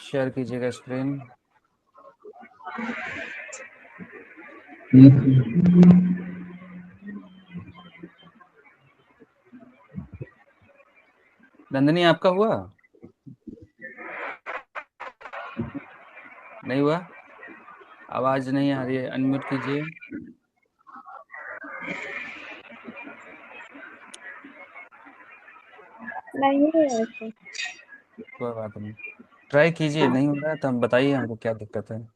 Share कीजिएगा screen. Nandini आपका हुआ? नहीं हुआ? आवाज नहीं आ रही है, अनम्यूट कीजिए। नहीं है ऐसे। कोई बात नहीं, ट्राई कीजिए। नहीं हो रहा है तो हम बताइए हमको क्या दिक्कत है।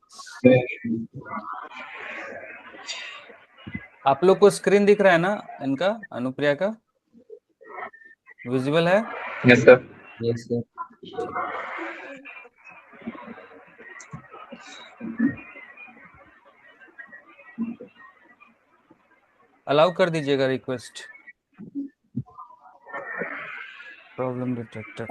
आप लोग को स्क्रीन दिख रहा है ना इनका, अनुप्रिया का विजुअल है? Yes sir. Yes sir. ठीक। अलाउ कर दीजिएगा रिक्वेस्ट। Problem detected.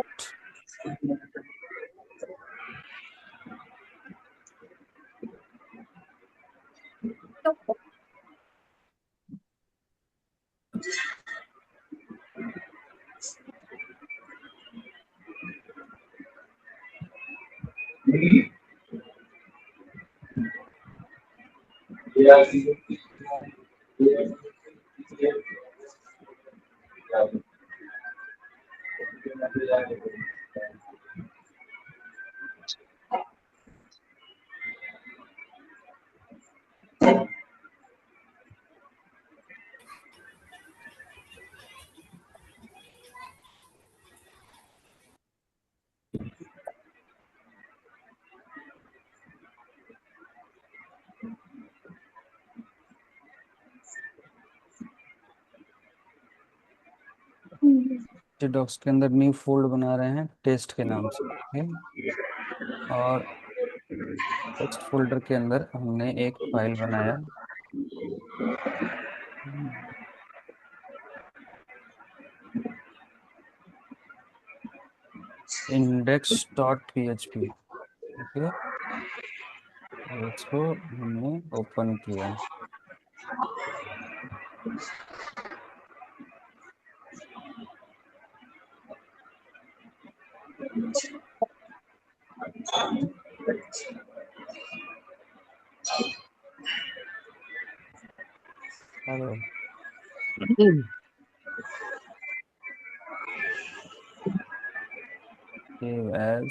डॉक्स के अंदर न्यू फोल्ड बना रहे हैं टेस्ट के नाम से, ठीक है? और टेक्स्ट फोल्डर के अंदर हमने एक फाइल बनाया, index.php, ठीक है? और इसको हमने ओपन किया। Hello. save as,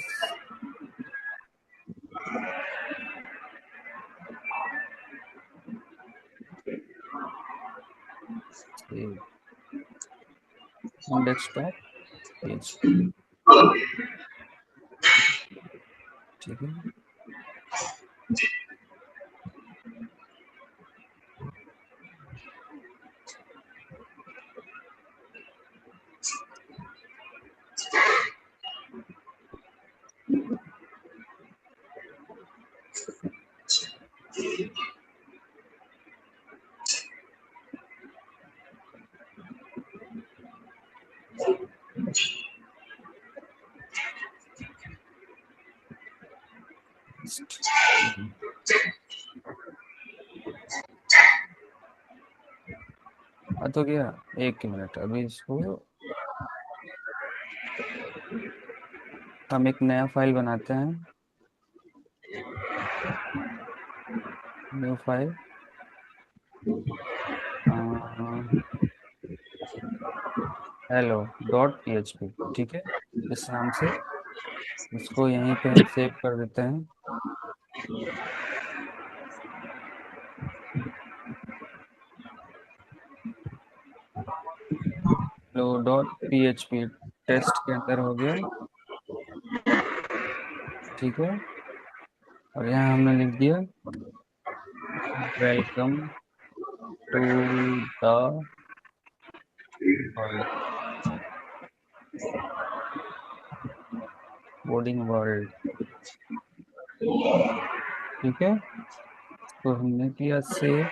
save index.php, ठीक है? तो गया। एक मिनट, अभी इसको हम एक नया फाइल बनाते हैं। New file, hello dot P, ठीक है? इस नाम से इसको यहीं पे हम सेव कर देते हैं। हेलो डॉट पी टेस्ट के अंदर हो गया, ठीक है? और यहाँ हमने लिख दिया welcome to the coding world, ठीक है? तो हमने किया सेव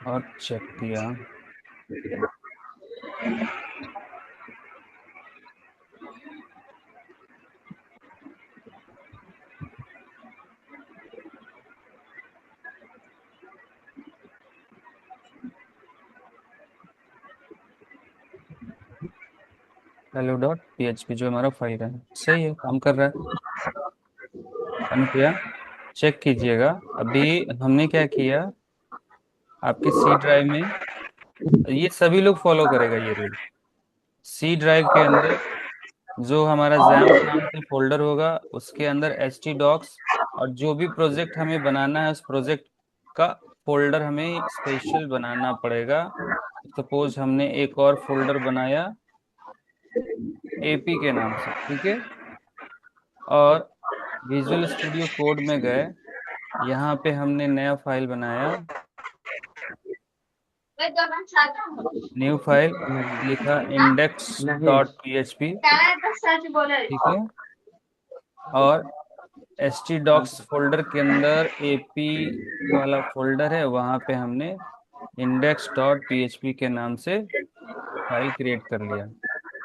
और चेक किया। हेलो डॉट पीएचपी जो हमारा फाइल है, सही है, काम कर रहा है। अनुप्रिया, चेक कीजिएगा। अभी हमने क्या किया, आपकी सी ड्राइव में, ये सभी लोग फॉलो करेगा ये रूल। सी ड्राइव के अंदर जो हमारा जैम्प नाम से फोल्डर होगा, उसके अंदर एच टी डॉक्स, और जो भी प्रोजेक्ट हमें बनाना है उस प्रोजेक्ट का फोल्डर हमें स्पेशल बनाना पड़ेगा। सपोज हमने एक और फोल्डर बनाया एपी के नाम से, ठीक है। और विजुअल स्टूडियो कोड में गए, यहाँ पे हमने नया फाइल बनाया, न्यू फाइल, लिखा index dot P H P, ठीक है। और एच टी डॉक्स फोल्डर के अंदर एपी वाला फोल्डर है, वहाँ पे हमने इंडेक्स डॉट पीएचपी के नाम से फाइल क्रिएट कर लिया,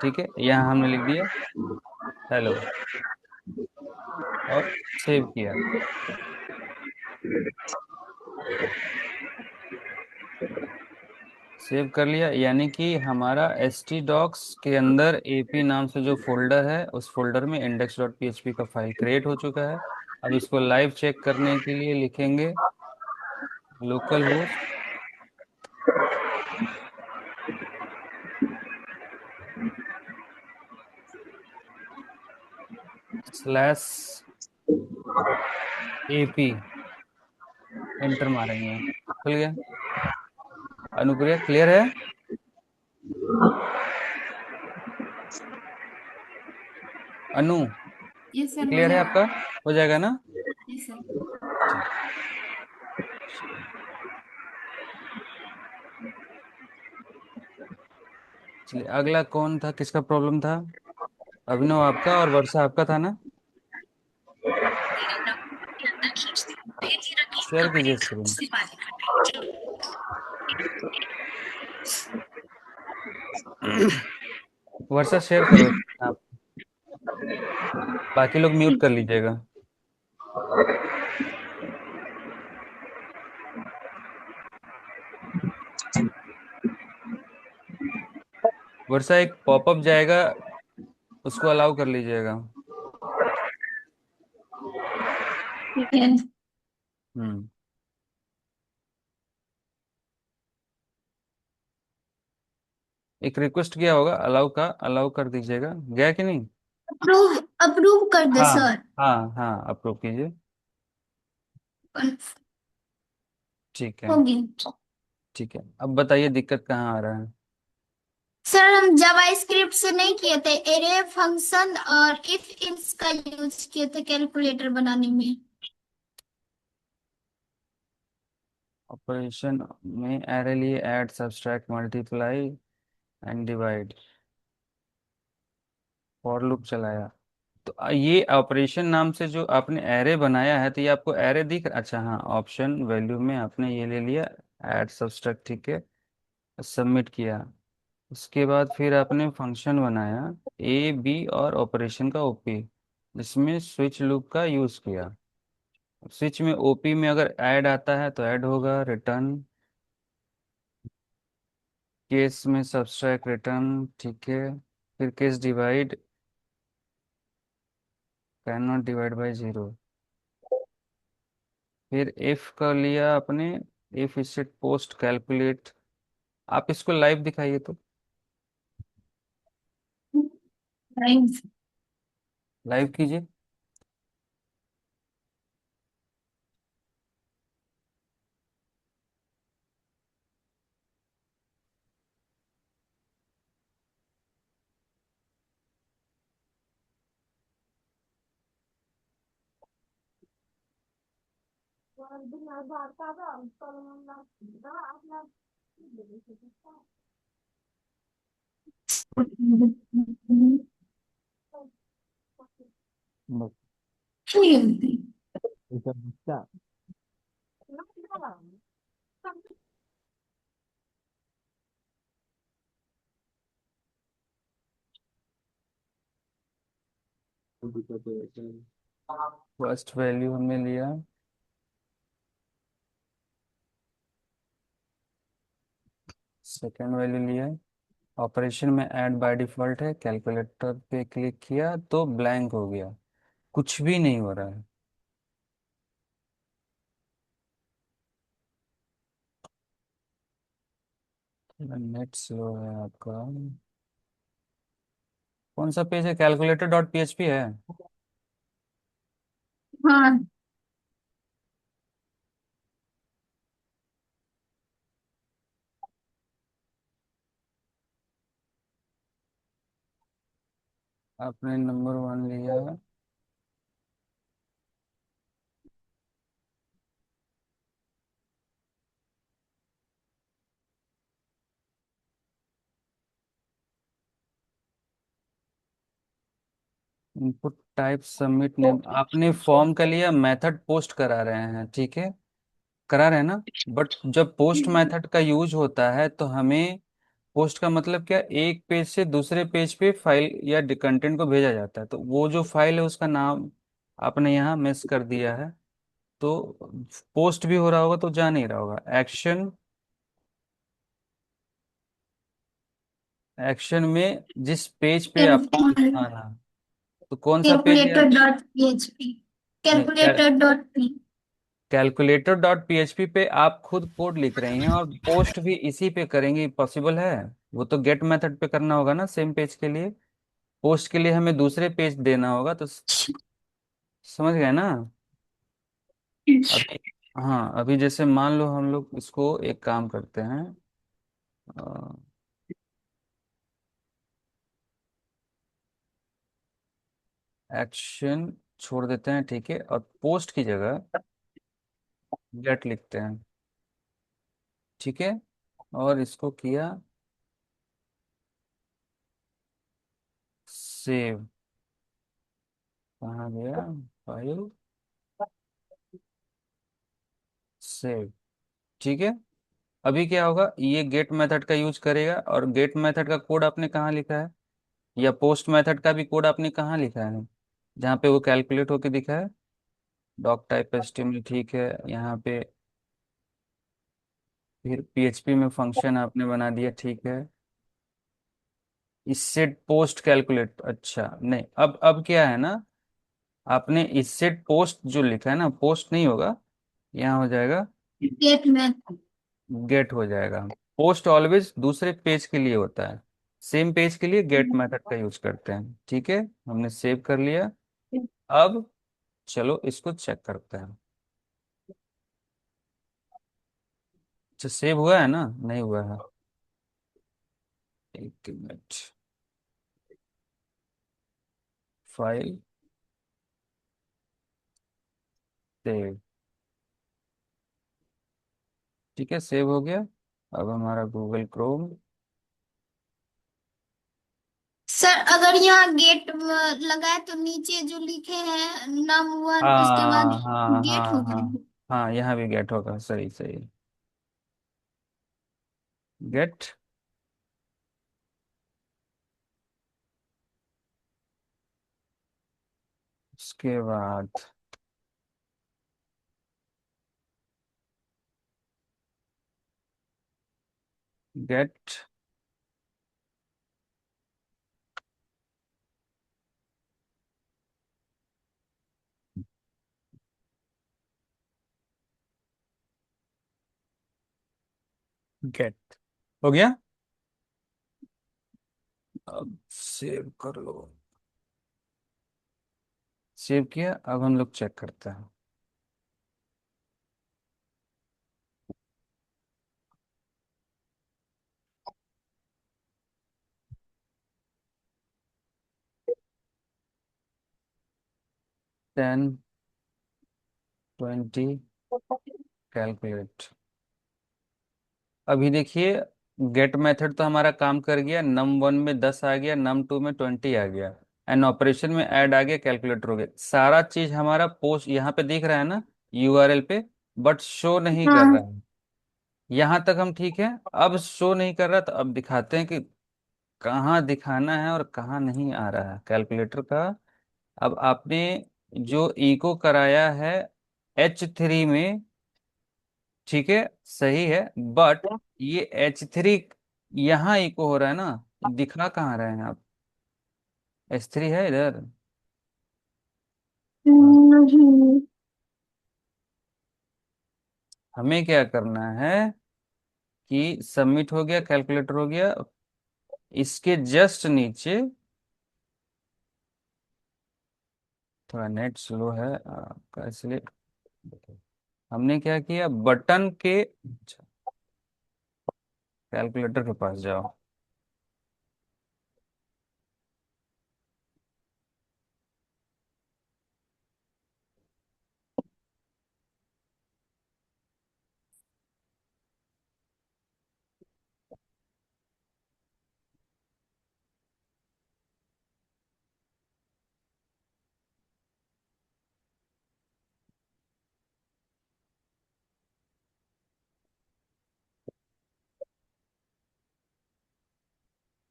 ठीक है। यहाँ हमने लिख दिया हेलो और सेव किया। सेव कर लिया, यानी कि हमारा एच टी डॉक्स के अंदर एपी नाम से जो फोल्डर है उस फोल्डर में इंडेक्स डॉट पीएचपी का फाइल क्रिएट हो चुका है। अब इसको लाइव चेक करने के लिए लिखेंगे local host slash AP, enter मारेंगे, खुल गया। अनुप्रिया, क्लियर है? अनु, ये सर हो क्लियर है आपका? जाएगा। हो जाएगा ना? जी सर। ठीक। चलिए, अगला कौन था, किसका प्रॉब्लम था? अभिनव आपका और वर्षा आपका था ना? शेयर कीजिए स्क्रीन। वर्षा शेयर करो आप, बाकी लोग म्यूट कर लीजिएगा। वर्षा, एक पॉपअप जाएगा, उसको अलाउ कर लीजिएगा। ठीक है। हम्म। एक रिक्वेस्ट किया होगा अलाउ का, अलाउ कर दीजिएगा, गया कि नहीं? अप्रूव अप्रूव कर दे हाँ सर। हाँ हाँ, अप्रूव कीजिए। ठीक है। होगी। ठीक है, अब बताइए दिक्कत कहाँ आ रहा है? सर हम जावास्क्रिप्ट से नहीं किए थे, एरे फंक्शन और इफ इल्स का यूज किए थे कैलकुलेटर बनाने में। ऑपरेशन में एरे लिए add subtract multiply and divide, for loop चलाया। तो ये ऑपरेशन नाम से जो आपने एरे बनाया है, तो ये आपको एरे दिख, अच्छा हाँ, ऑप्शन वैल्यू में आपने ये ले लिया ऐड सब्सट्रैक्ट, ठीक है। सबमिट किया। उसके बाद फिर आपने फंक्शन बनाया ए बी और ऑपरेशन का ओपी, जिसमें स्विच लूप का यूज किया। स्विच में ओपी में अगर ऐड आता है तो ऐड होगा, रिटर्न केस में सब्सट्रैक्ट रिटर्न, ठीक है। फिर case divide, can not divide by zero. फिर इफ कर लिया आपने, इफ इसेट पोस्ट कैलकुलेट। आप इसको लाइव दिखाइए तो, Right. लाइव कीजिए। बस, इधर बच्चा। फर्स्ट वैल्यू हमने लिया, सेकंड वैल्यू लिया, ऑपरेशन में ऐड बाय डिफॉल्ट है, कैलकुलेटर पे क्लिक किया तो ब्लैंक हो गया, कुछ भी नहीं हो रहा है। नेट स्लो है आपका। कौन सा पेज है, कैलकुलेटर डॉट पीएचपी है? हाँ आपने नंबर 1 लिया। इनपुट टाइप सबमिट नेम, आपने फॉर्म का लिया, मेथड पोस्ट करा रहे हैं, ठीक है, करा रहे हैं ना। बट जब पोस्ट मेथड का यूज होता है तो हमें, पोस्ट का मतलब क्या, एक पेज से दूसरे पेज पे फाइल या कंटेंट को भेजा जाता है, तो वो जो फाइल है उसका नाम आपने यहाँ मिस कर दिया है। तो पोस्ट भी हो रहा होगा तो जा नहीं रहा होगा। एक्शन, एक्शन में जिस पेज पे आपको दिखाना, तो कौन सा पेज है? Calculator dot PHP. नहीं, calculator dot P. Calculator dot PHP पे आप खुद कोड लिख रही हैं और पोस्ट भी इसी पे करेंगे, पॉसिबल है? वो तो गेट मेथड पे करना होगा ना सेम पेज के लिए। पोस्ट के लिए हमें दूसरे पेज देना होगा, तो समझ गए ना? अभी, हाँ, अभी जैसे मान लो हम लोग इसको एक काम करते हैं, एक्शन छोड़ देते हैं, ठीक है, और पोस्ट की जगह गेट लिखते हैं, ठीक है, और इसको किया सेव। कहाँ गया फाइल, सेव, ठीक है। अभी क्या होगा, ये गेट मेथड का यूज करेगा, और गेट मेथड का कोड आपने कहाँ लिखा है, या पोस्ट मेथड का भी कोड आपने कहाँ लिखा है, जहाँ पे वो कैलकुलेट होके दिखा है, डॉक टाइप एचटीएमएल, ठीक है, यहाँ पे फिर पीएचपी में फंक्शन आपने बना दिया, ठीक है। इससे पोस्ट कैलकुलेट, अच्छा नहीं, अब क्या है ना, आपने इससे पोस्ट जो लिखा है ना, पोस्ट नहीं होगा, यहाँ हो जाएगा गेट में। गेट हो जाएगा। पोस्ट ऑलवेज दूसरे पेज के लिए होता है, सेम पेज के लिए गेट मेथड का यूज करते हैं, ठीक है। हमने सेव कर लिया। अब चलो इसको चेक करते हैं। अच्छा, सेव हुआ है ना, नहीं हुआ है, एक मिनट, फाइल सेव, ठीक है, सेव हो गया। अब हमारा गूगल क्रोम, सर अगर यहाँ गेट लगा है तो नीचे जो लिखे हैं नम वन उसके बाद हाँ हाँ गेट हाँ होगा। हाँ, हाँ यहाँ भी गेट होगा, सही सही, गेट, उसके बाद गेट, गेट हो गया। अब सेव कर लो, सेव किया, अब हम लोग चेक करते हैं। 10, 20, कैलकुलेट। अभी देखिए, गेट मेथड तो हमारा काम कर गया, num1 में 10 आ गया, num2 में 20 आ गया, एंड ऑपरेशन में ऐड आ गया, कैलकुलेटर हो गया, सारा चीज हमारा पोस्ट यहाँ पे दिख रहा है ना, यूआरएल पे, बट शो नहीं कर हाँ रहा है। यहाँ तक हम ठीक है। अब शो नहीं कर रहा, तो अब दिखाते हैं कि कहाँ दिखाना है और कहाँ नहीं आ रहा है कैलकुलेटर का। अब आपने जो इको कराया है H3 में, ठीक है, सही है, बट ये H3 यहाँ इको हो रहा है ना, दिखा कहाँ रहे हैं आप? S3 है इधर? हाँ। नहीं। हमें क्या करना है कि सबमिट हो गया, कैलकुलेटर हो गया, इसके जस्ट नीचे, थोड़ा नेट स्लो है आपका इसलिए, हमने क्या किया, बटन के, अच्छा, कैलकुलेटर के पास जाओ।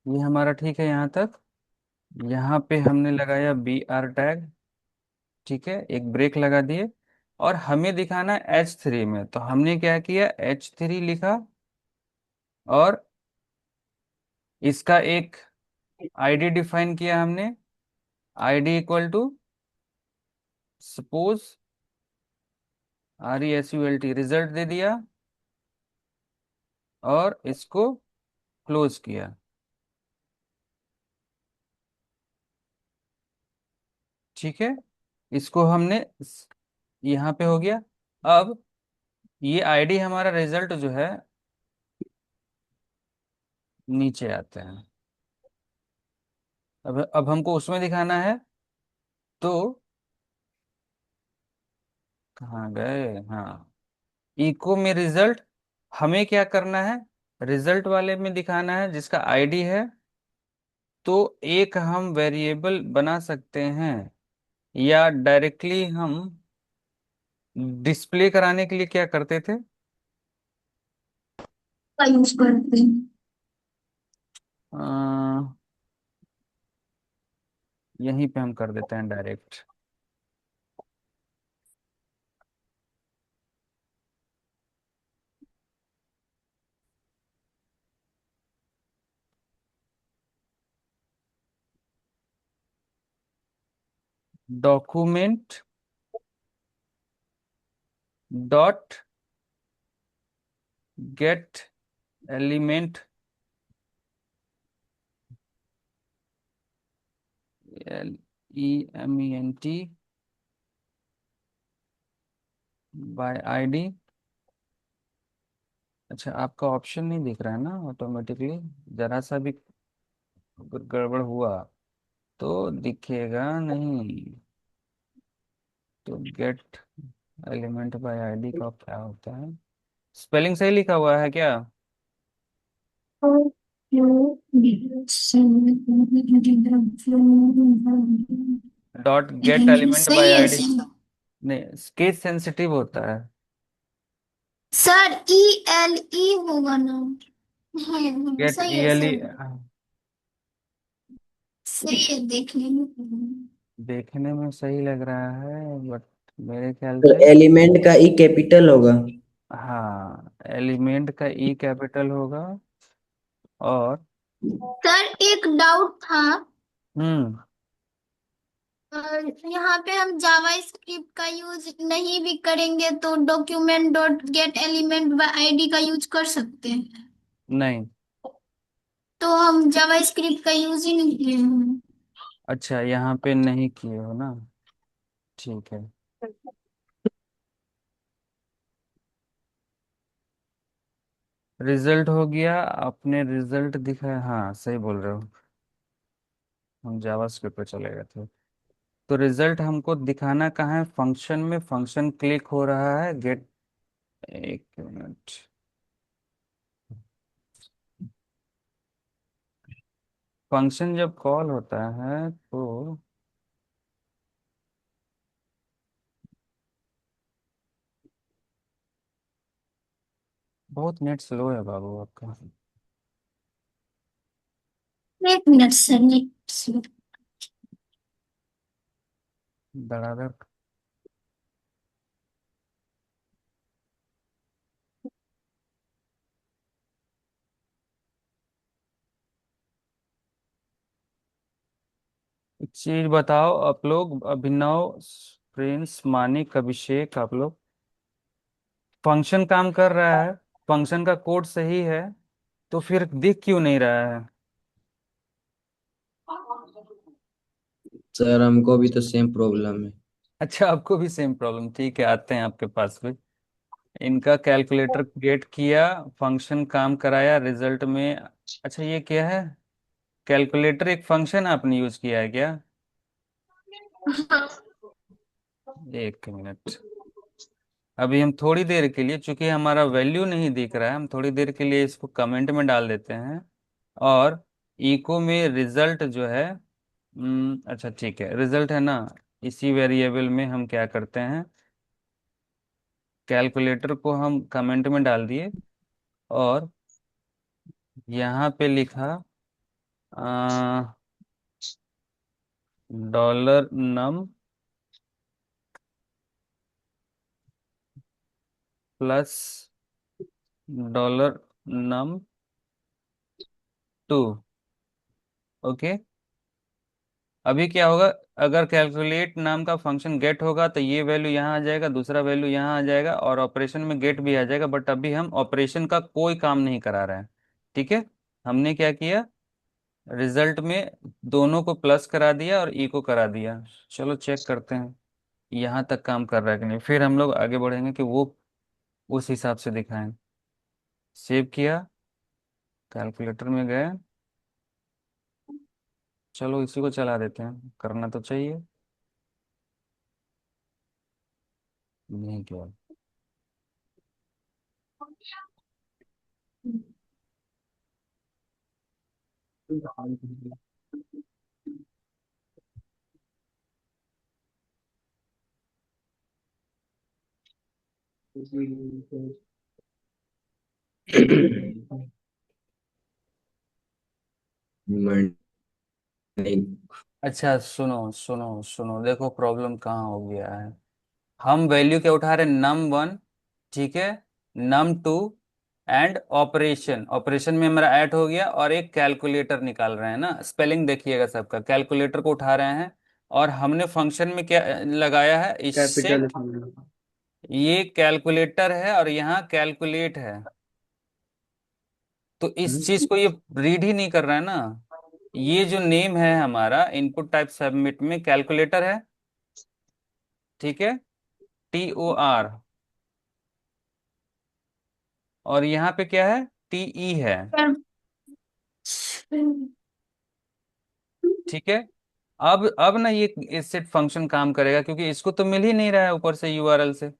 ये हमारा ठीक है यहाँ तक। यहाँ पे हमने लगाया BR टैग, ठीक है, एक ब्रेक लगा दिए। और हमें दिखाना है H3 में, तो हमने क्या किया, H3 लिखा, और इसका एक आईडी डिफाइन किया हमने, ID equal to suppose RESULT, result दे दिया, और इसको क्लोज किया। ठीक है, इसको हमने यहाँ पे हो गया। अब ये आईडी हमारा रिजल्ट जो है, नीचे आते हैं। अब हमको उसमें दिखाना है, तो कहाँ गए, हाँ, इको में रिजल्ट। हमें क्या करना है, रिजल्ट वाले में दिखाना है जिसका आईडी है। तो एक हम वेरिएबल बना सकते हैं, या डायरेक्टली हम डिस्प्ले कराने के लिए क्या करते थे, का यूज करते हैं। अ, यहीं पे हम कर देते हैं direct. Document dot gate element, LEMENT bye ID. अच्छा, आपका ऑप्शन नहीं दिख रहा है ना ऑटोमेटिकली, जरा सा भी अगर गड़बड़ हुआ तो दिखेगा नहीं। तो गेट एलिमेंट बाय आईडी का क्या होता है? स्पेलिंग सही लिखा हुआ है क्या? डॉट गेट एलिमेंट बाय सही है आईडी, सर। नहीं, केस सेंसिटिव होता है। सर ELE होगा ना। गेट सही है ईएलई, सर। सही है, देख लीजिए। देखने में सही लग रहा है, बट मेरे ख्याल तो से, एलिमेंट का ई कैपिटल होगा। हाँ, एलिमेंट का ई कैपिटल होगा। और सर एक डाउट था। हम्म यहाँ पे हम जावा स्क्रिप्ट का यूज नहीं भी करेंगे तो document dot gate element by ID का यूज कर सकते हैं। नहीं, तो हम जावा स्क्रिप्ट का यूज ही नहीं किए हैं। अच्छा, यहाँ पे नहीं किए हो ना, ठीक है। रिजल्ट हो गया, आपने रिजल्ट दिखाया, हाँ सही बोल रहे हो, हम जावास्क्रिप्ट पे चले गए थे। तो रिजल्ट हमको दिखाना कहाँ है, फंक्शन में, फंक्शन क्लिक हो रहा है गेट, एक मिनट, फंक्शन जब कॉल होता है तो, बहुत नेट स्लो है बाबू आपका। एक मिनट सर, नेक्स्ट। धड़ाधड़, चीज बताओ आप लोग, अभिनव, प्रिंस, मानिक, अभिषेक, आप लोग। फंक्शन काम कर रहा है, फंक्शन का कोड सही है, तो फिर दिख क्यों नहीं रहा है? सर हमको भी तो सेम प्रॉब्लम है। अच्छा, आपको भी सेम प्रॉब्लम, ठीक है, आते हैं आपके पास भी। इनका कैलकुलेटर गेट किया, फंक्शन काम कराया, रिजल्ट में। अच्छा, ये क्या है? कैलकुलेटर एक फंक्शन आपने यूज किया है क्या? एक मिनट। अभी हम थोड़ी देर के लिए, चूंकि हमारा वैल्यू नहीं दिख रहा है, हम थोड़ी देर के लिए इसको कमेंट में डाल देते हैं। और इको में रिजल्ट जो है, अच्छा ठीक है, रिजल्ट है ना, इसी वेरिएबल में हम क्या करते हैं, कैलकुलेटर को हम कमेंट में डाल दिए। और यहाँ पे लिखा dollar num plus dollar num two. Okay. अभी क्या होगा? अगर कैलकुलेट नाम का फंक्शन गेट होगा तो ये वैल्यू यहाँ आ जाएगा, दूसरा वैल्यू यहाँ आ जाएगा, और ऑपरेशन में गेट भी आ जाएगा, बट अभी हम ऑपरेशन का कोई काम नहीं करा रहे हैं। ठीक है। हमने क्या किया, रिजल्ट में दोनों को प्लस करा दिया और ई को करा दिया। चलो चेक करते हैं यहाँ तक काम कर रहा है कि नहीं, फिर हम लोग आगे बढ़ेंगे कि वो उस हिसाब से दिखाएं। सेव किया, कैलकुलेटर में गए, चलो इसी को चला देते हैं, करना तो चाहिए। नहीं किया। नहीं। अच्छा, सुनो सुनो सुनो, देखो प्रॉब्लम कहाँ हो गया है। हम वैल्यू क्या उठा रहे हैं, num1, ठीक है, num2, एंड ऑपरेशन, ऑपरेशन में हमारा ऐड हो गया, और एक कैलकुलेटर निकाल रहे हैं ना, स्पेलिंग देखिएगा सबका, कैलकुलेटर को उठा रहे हैं। और हमने फंक्शन में क्या लगाया है, इससे कैपिटल। ये कैलकुलेटर है और यहाँ कैलकुलेट है, तो इस चीज को ये रीड ही नहीं कर रहा है ना। ये जो नेम है हमारा इनपुट टाइप सबमिट में, कैलकुलेटर है, ठीक है, TOR, और यहाँ पे क्या है, TE है, ठीक है। अब ना ये इससे फंक्शन काम करेगा, क्योंकि इसको तो मिल ही नहीं रहा है ऊपर से यूआरएल से।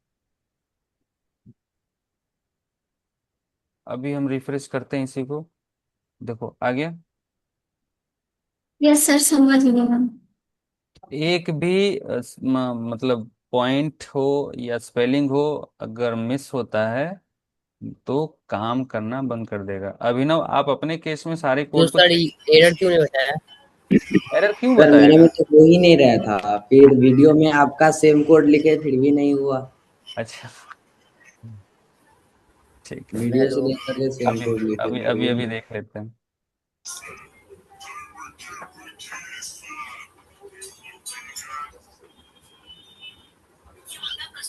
अभी हम रिफ्रेश करते हैं इसी को, देखो आ गया। यस सर, समझ गया। एक भी मतलब पॉइंट हो या स्पेलिंग हो, अगर मिस होता है तो काम करना बंद कर देगा। अभिनव, आप अपने केस में सारे तो कोड को सर एरर क्यों नहीं बताया? एरर क्यों सर मेरे बताएगा? में तो हो ही नहीं रहा था, फिर वीडियो में आपका सेम कोड लिखे फिर भी नहीं हुआ। अच्छा, ठीक है, वीडियो से देख करके सेम अभी कोड लिखे अभी फिर अभी भी अभी नहीं। देख लेते हैं।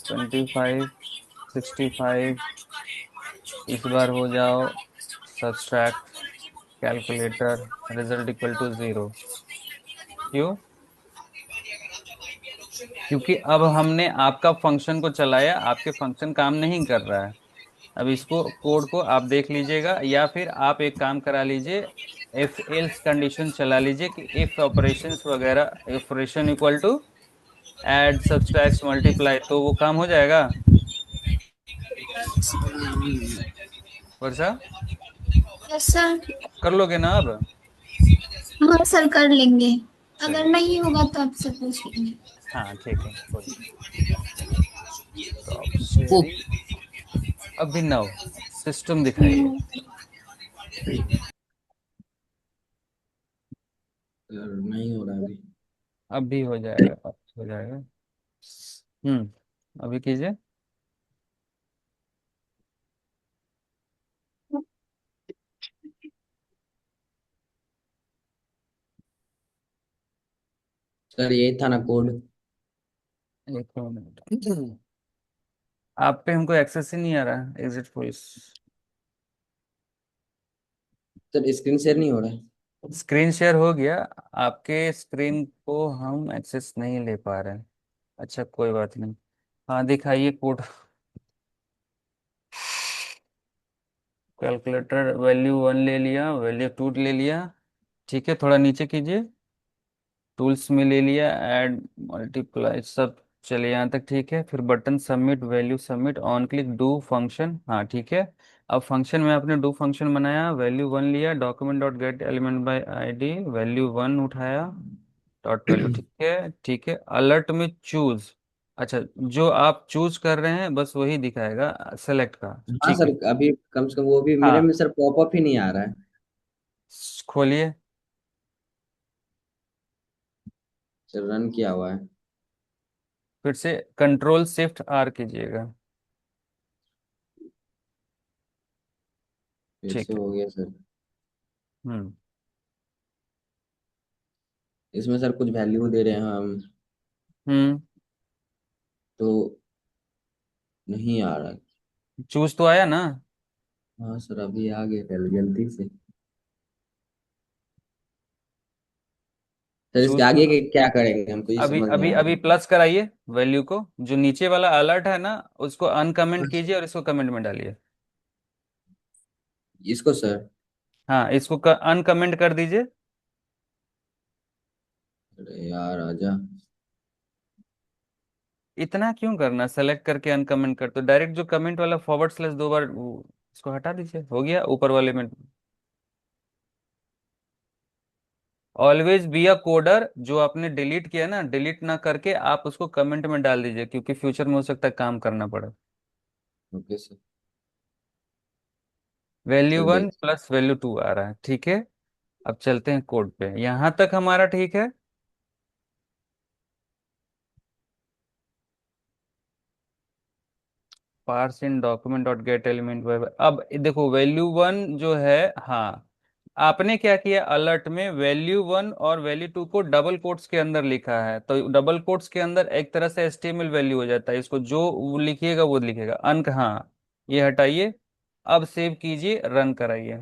25, 65, इस बार हो जाओ subtract calculator, result equal to 0। क्यों? क्योंकि अब हमने आपका फंक्शन को चलाया, आपके फंक्शन काम नहीं कर रहा है। अब इसको कोड को आप देख लीजिएगा, या फिर आप एक काम करा लीजिए, इफ एल्स कंडीशन चला लीजिए कि इफ ऑपरेशंस वगैरह, operation equal to add subtract multiply, तो वो काम हो जाएगा। Varsha, yes sir. कर लोगे ना अब? हाँ सर, कर लेंगे। अगर चलिए, नहीं होगा तो आपसे पूछ लेंगे। हाँ ठीक है, कोई टॉप शेयरिंग, अभिनव, सिस्टम दिखाइए। हम्म, सर नहीं हो रहा अभी। अभी हो जाएगा, अब हो जाएगा। अभी कीजिए। सर यही था ना कोड। एक मिनट, आप पे हमको एक्सेस ही नहीं आ रहा है, exit police. Sir screen share नहीं हो रहा है। स्क्रीन शेयर हो गया, आपके स्क्रीन को हम एक्सेस नहीं ले पा रहे हैं। अच्छा कोई बात नहीं। हाँ दिखाइए कोड। कैलकुलेटर वैल्यू 1 ले लिया, वैल्यू 2 ले लिया। ठीक है, थोड़ा नीचे कीजिए। टूल्स में ले लिया, ऐड मल्टीप्लाई सब। चलिए यहाँ तक ठीक है। फिर button submit, value submit, on click do function. हाँ ठीक है। अब फंक्शन में आपने डू फंक्शन बनाया, वैल्यू 1 लिया, document dot gate element by ID, value 1 उठाया, डॉट वैल्यू। ठीक है ठीक है। अलर्ट में चूज, अच्छा जो आप चूज कर रहे हैं बस वही दिखाएगा, सेलेक्ट का। हाँ ठीक सर, है। अभी कम से कम वो भी मेरे हाँ में सर पॉपअप ही नहीं आ रहा है। खोलिए। सर रन किया हुआ है। फिर से कंट्रोल शिफ्ट आर कीजिएगा। फिर से ठीक है। हो गया सर। हम्म। इसमें सर कुछ वैल्यू दे रहे हैं हम, हम्म। तो नहीं आ रहा है। चूज तो आया ना। हाँ सर अभी आ गया कल गलती से। सर इसके चूज तो आगे के क्या करेंगे, हमको ये अभी समझ नहीं अभी आ रहा अभी है। प्लस कराइए वैल्यू को, जो नीचे वाला अलर्ट है ना उसको अनकमेंट कीजिए और इसको कमेंट में डालिए। इसको सर। हाँ इसको अनकमेंट कर दीजिए। अरे यार आजा। इतना क्यों करना, सेलेक्ट करके अनकमेंट कर, तो डायरेक्ट जो कमेंट वाला फॉरवर्ड स्लैश दो बार इसको हटा दीजिए, हो गया ऊपर वाले में। ऑलवेज बी अ कोडर, जो आपने डिलीट किया ना, डिलीट ना करके आप उसको कमेंट में डाल दीजिए, क्योंकि फ्यूचर में हो सकता है काम करना पड़े। Okay sir. वैल्यू सर 1 देख। प्लस वैल्यू 2 आ रहा है, ठीक है। अब चलते हैं कोड पे, यहां तक हमारा ठीक है। पार्स इन डॉक्यूमेंट डॉट गेट एलिमेंट। अब देखो वैल्यू 1 जो है, हाँ आपने क्या किया, अलर्ट में वैल्यू 1 और वैल्यू 2 को डबल कोट्स के अंदर लिखा है, तो डबल कोट्स के अंदर एक तरह से एचटीएमएल वैल्यू हो जाता है, इसको जो वो लिखिएगा वो लिखेगा अंक। हाँ ये हटाइए। अब सेव कीजिए, रन कराइए।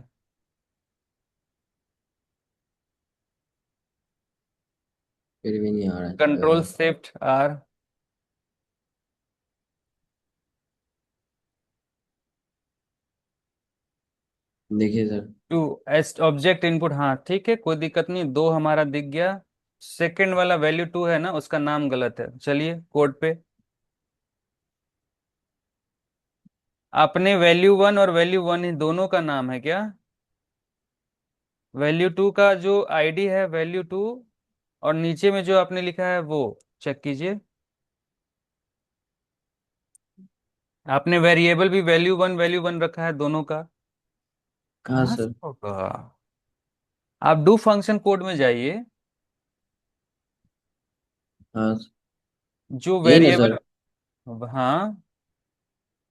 फिर भी नहीं आ रहा है कंट्रोल सर। Shift R. देखिए सर। टू एस्ट ऑब्जेक्ट इनपुट, हाँ ठीक है कोई दिक्कत नहीं, दो हमारा दिख गया। सेकंड वाला वैल्यू 2 है ना, उसका नाम गलत है, चलिए कोड पे। आपने वैल्यू 1 और वैल्यू 1 ही दोनों का नाम है क्या? वैल्यू 2 का जो आईडी है वैल्यू 2, और नीचे में जो आपने लिखा है वो चेक कीजिए। आपने वेरिएबल भी वैल्यू वन रखा है दोनों का। हाँ कहाँ से सर। होगा? आप डू फंक्शन कोड में जाइए। हाँ जो यही ना वेरिएबल, सर। हाँ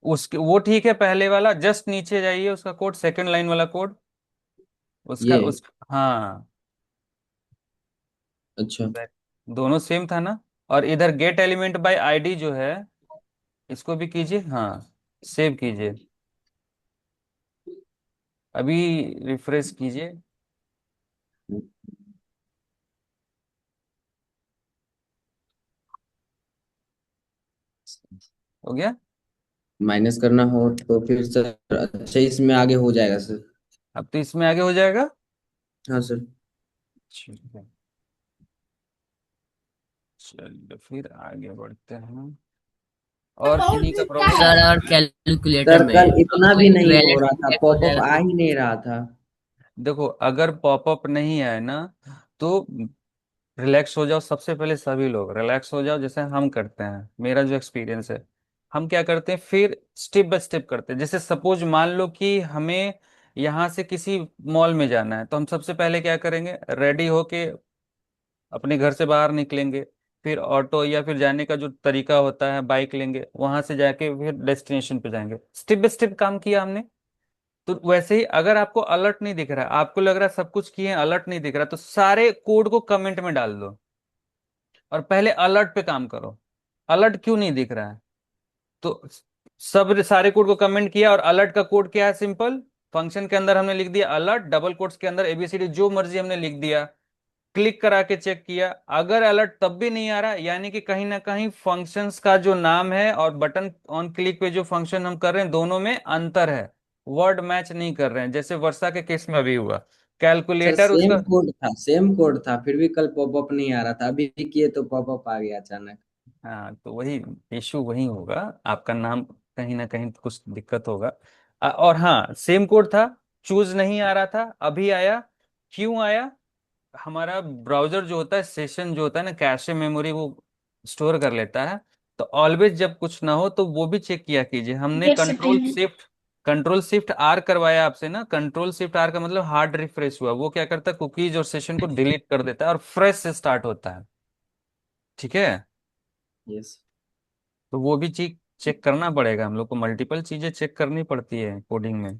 उसके वो ठीक है, पहले वाला जस्ट नीचे जाइए, उसका कोड सेकंड लाइन वाला कोड, उसका ये। उस, हाँ अच्छा। दोनों सेम था ना। और इधर गेट एलिमेंट बाय आईडी जो है, इसको भी कीजिए, हाँ सेव कीजिए। अभी रिफ्रेश कीजिए। हो गया। माइनस करना हो तो फिर सर अच्छा इसमें आगे हो जाएगा सर। अब तो इसमें आगे हो जाएगा। हाँ सर। ठीक है, चलिए फिर आगे बढ़ते हैं। और किन्हीं का प्रॉब्लम? सर और कैलकुलेटर सर कल में इतना भी कोई नहीं हो वैलेट रहा था, इंजेक्ट हो पॉपअप जाएगा आ तो? ही नहीं रहा था। देखो अगर पॉपअप नहीं आए ना, तो रिलैक्स हो जाओ, सबसे पहले सभी लोग रिलैक्स हो जाओ, जैसे हम करते हैं, मेरा जो एक्सपीरियंस है। हम क्या करते हैं, फिर स्टेप बाय स्टेप करते हैं। जैसे सपोज मान लो कि हमें यहाँ से किसी मॉल में जाना है, तो हम सबसे पहले क्या करेंगे, रेडी होके अपने घर से बाहर निकलेंगे। फिर ऑटो या फिर जाने का जो तरीका होता है, बाइक लेंगे, वहां से जाके फिर डेस्टिनेशन पे जाएंगे, स्टेप बाय स्टेप काम किया हमने। तो वैसे ही अगर आपको अलर्ट नहीं दिख रहा है, आपको लग रहा है सब कुछ किए, अलर्ट नहीं दिख रहा, तो सारे कोड को कमेंट में डाल दो। और पहले अलर्ट पे काम करो। अलर्ट क्यों नहीं दिख रहा है? तो सब सारे कोड को कमेंट किया, और अलर्ट का कोड क्या है? सिंपल, फंक्शन के अंदर हमने लिख दिया अलर्ट, डबल कोट्स के अंदर एबीसीडी जो मर्जी हमने लिख दिया। क्लिक करा के चेक किया, अगर अलर्ट तब भी नहीं आ रहा, यानी कि कहीं ना कहीं फंक्शंस का जो नाम है और बटन ऑन क्लिक पे जो फंक्शन हम कर रहे हैं दोनों में अंतर है, वर्ड मैच नहीं कर रहे हैं, जैसे वर्षा के केस में अभी हुआ। सर कैलकुलेटर सेम उसका, कोड था, सेम कोड था, फिर भी कल पॉपअप नहीं आ रहा था, अभी किए तो पॉपअप आ गया अचानक। हाँ तो वही इशू वही होगा, आपका नाम कहीं ना कहीं कुछ दिक्कत होगा। और हाँ, सेम कोड था, चूज नहीं आ रहा था, अभी आया। क्यों आया? हमारा ब्राउजर जो होता है, सेशन जो होता है ना, कैशे मेमोरी वो स्टोर कर लेता है। तो ऑलवेज जब कुछ ना हो तो वो भी चेक किया कीजिए। हमने get setting. Control shift R करवाया आपसे ना, कंट्रोल शिफ्ट आर का मतलब हार्ड रिफ्रेश हुआ, वो क्या करता है, कुकीज और सेशन को डिलीट कर देता है और फ्रेश से स्टार्ट होता है। ठीक है? यस। तो वो भी चीज चेक करना पड़ेगा, हम लोग को मल्टीपल चीजें चेक करनी पड़ती है कोडिंग में।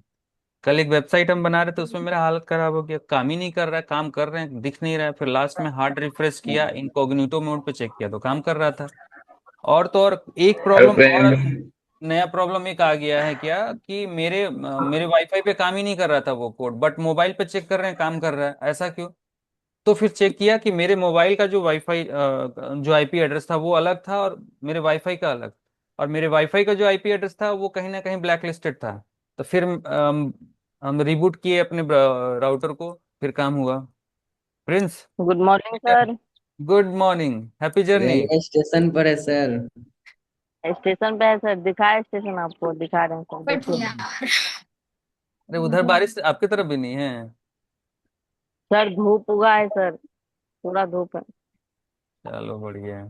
कल एक वेबसाइट हम बना रहे थे, उसमें मेरा हालत खराब हो गया, काम ही नहीं कर रहा है, काम कर रहे हैं दिख नहीं रहा है, फिर लास्ट में हार्ड रिफ्रेश किया, इनकॉग्निटो मोड पे चेक किया तो काम कर रहा था। और तो और एक प्रॉब्लम और गर्लफ्रेंड। अभी नया प्रॉब्लम एक आ गया है, क्या कि मेरे वाईफाई पे काम ही नहीं कर रहा था वो कोड, बट मोबाइल पे चेक कर रहे हैं काम कर रहा है, ऐसा क्यों? तो फिर चेक किया कि मेरे मोबाइल का जो वाईफाई जो आईपी एड्रेस था वो अलग था, और मेरे वाईफाई का अलग। और मेरे वाईफाई का जो आईपी एड्रेस था वो कहीं ना कहीं ब्लैक लिस्टेड था। तो फिर हम रिबूट किए अपने राउटर को, फिर काम हुआ। Prince, good morning sir. Good morning, happy journey. Railway station पर है सर। स्टेशन पे है सर, दिखाए स्टेशन, आपको दिखा रहे हैं सर, बट देखिए। यार। अरे उधर बारिश आपकी तरफ भी नहीं है? सर धूप उगा है सर, पूरा धूप है। चलो बढ़िया है,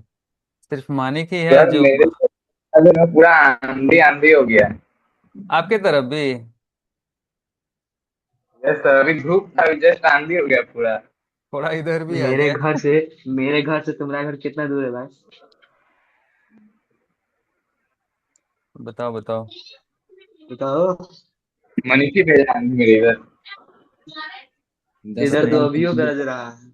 सिर्फ माने की है सर जो। मेरे अगर में पूरा आंधी आंधी हो गया है। आपके तरफ भी? यस सर, अभी धूप था, अभी जस्ट आंधी हो गया पूरा। थोड़ा इधर भी आ मेरे गया। घर से मेरे घर से तुम्हारा घर कितना दूर है भाई? बताओ बताओ। बताओ। मनीषी भेजा आंधी मेरे इधर। दस इधर तो कदम अभियो पीछे। गरज रहा है।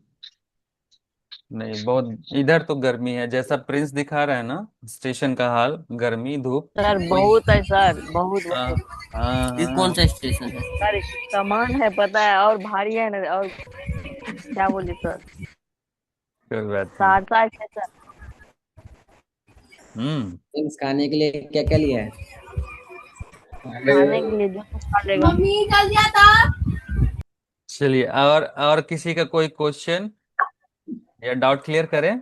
नहीं, बहुत इधर तो गर्मी है, जैसा प्रिंस दिखा रहा है ना स्टेशन का हाल, गर्मी धूप सर वही। बहुत है सर, बहुत हाँ बहुत। हाँ ये कौन हाँ। सा स्टेशन है? सर सामान है पता है, और भारी है ना, और क्या बोले सर। कोई बात नहीं। सहरसा स्टेशन। हम्म। ड्रिंक्स खाने के लिए क्या क्या लिया है? खाने के लिए जो कुछ खा लेगा। मम्मी जल्दी आता। चलिए, और किसी का कोई क्वेश्चन या डाउट क्लियर करें?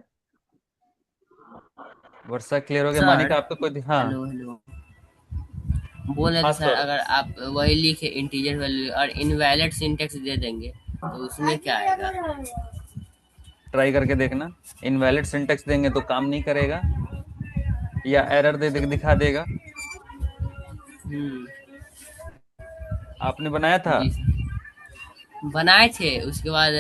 वर्षा क्लियर हो गया, सर मानिका आपका कोई? हाँ। Hello hello. बोल रहे हाँ थे सर, सर, अगर आप वही लिखे इंटीजर वैल्यू और इनवैलिड सिंटेक्स दे देंगे तो उसमें क्या आएगा? ट्राई करके देखना। इनवैलिड सिंटेक्स देंगे तो काम नहीं करेगा, या एरर दिखा देगा। हम्म। आपने बनाया था? जी सर, बनाए थे, उसके बाद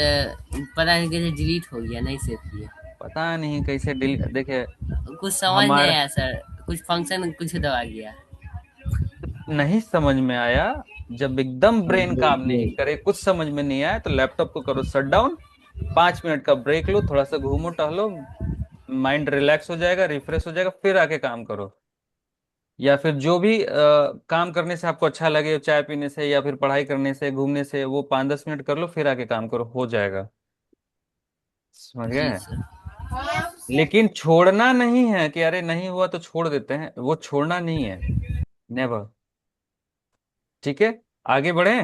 पता नहीं कैसे डिलीट हो गया, नहीं सेव किए। पता नहीं कैसे डिलीट, देखे कुछ समझ नहीं हमारे आया सर, कुछ फंक्शन कुछ दबा गया। नहीं समझ में आया। जब एकदम ब्रेन काम नहीं करे, कुछ समझ में नहीं आया, तो लैपटॉप को करो शट डाउन, 5 मिनट का ब्रेक लो, थोड़ा सा घूमो टहलो, माइंड रिलैक्स हो जाएगा, रिफ्रेश हो जाएगा, फिर आके काम करो। या फिर जो भी काम करने से आपको अच्छा लगे, चाय पीने से या फिर पढ़ाई करने से, घूमने से, वो 5-10 मिनट कर लो, फिर आके काम करो, हो जाएगा। समझ जी गए? सर। लेकिन छोड़ना नहीं है कि अरे नहीं हुआ तो छोड़ देते हैं, वो छोड़ना नहीं है, नेवर। ठीक है, आगे बढ़े।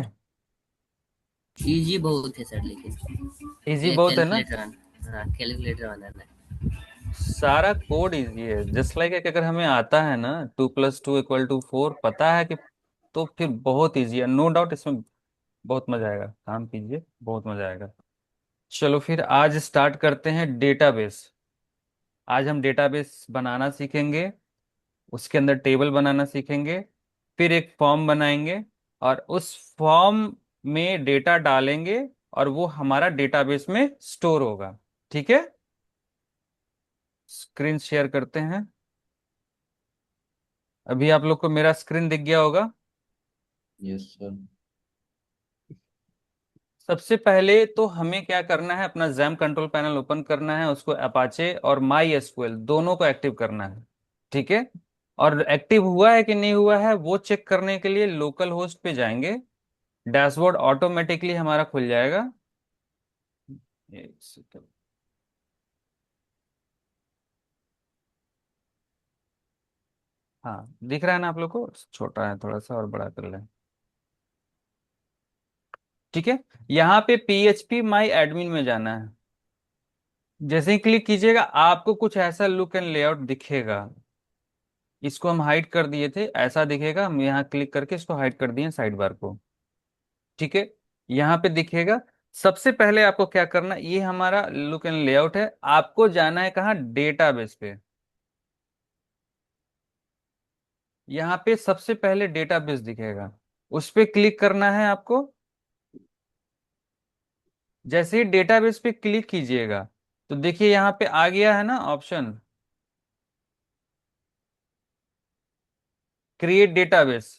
इजी बहुत है सर, लेकिन इजी ये बहुत है ना? कैलकुलेटर, हाँ कैलकुलेटर बनाना है। सारा कोड इजी है, जस्ट लाइक अगर हमें आता है ना 2+2=4, पता है कि, तो फिर बहुत इजी है, नो डाउट, इसमें बहुत मजा आएगा, काम कीजिए, बहुत मजा आएगा। चलो फिर आज स्टार्ट करते हैं डेटाबेस। आज हम डेटाबेस बनाना सीखेंगे, उसके अंदर टेबल बनाना सीखेंगे, फिर एक फॉर्म बनाएंगे, और उस फॉर्म में डेटा डालेंगे, और वो हमारा डेटाबेस में स्टोर होगा। ठीक है, स्क्रीन शेयर करते हैं। अभी आप लोग को मेरा स्क्रीन दिख गया होगा। Yes sir. सबसे पहले तो हमें क्या करना है, अपना जैम कंट्रोल पैनल ओपन करना है, उसको अपाचे और माई एसक्यूएल दोनों को एक्टिव करना है। ठीक है, और एक्टिव हुआ है कि नहीं हुआ है वो चेक करने के लिए लोकल होस्ट पे जाएंगे, डैशबोर्ड ऑटोमेटिकली हमारा खुल जाएगा। एक सेकंड। हाँ दिख रहा है ना आप लोग को, छोटा है थोड़ा सा और बड़ा कर लें। ठीक है, यहाँ पे PHP माई एडमिन में जाना है। जैसे ही क्लिक कीजिएगा आपको कुछ ऐसा लुक एंड लेआउट दिखेगा। इसको हम हाइड कर दिए थे, ऐसा दिखेगा, हम यहाँ क्लिक करके इसको हाइड कर दिए साइड बार को। ठीक है, यहाँ पे दिखेगा। सबसे पहले आपको क्या करना, ये हमारा लुक एंड लेआउट है, आपको जाना है कहाँ, डेटाबेस पे। यहाँ पे सबसे पहले डेटाबेस दिखेगा, उस पे क्लिक करना है आपको। जैसे ही डेटाबेस पे क्लिक कीजिएगा तो देखिए यहाँ पे आ गया है ना ऑप्शन, क्रिएट डेटाबेस।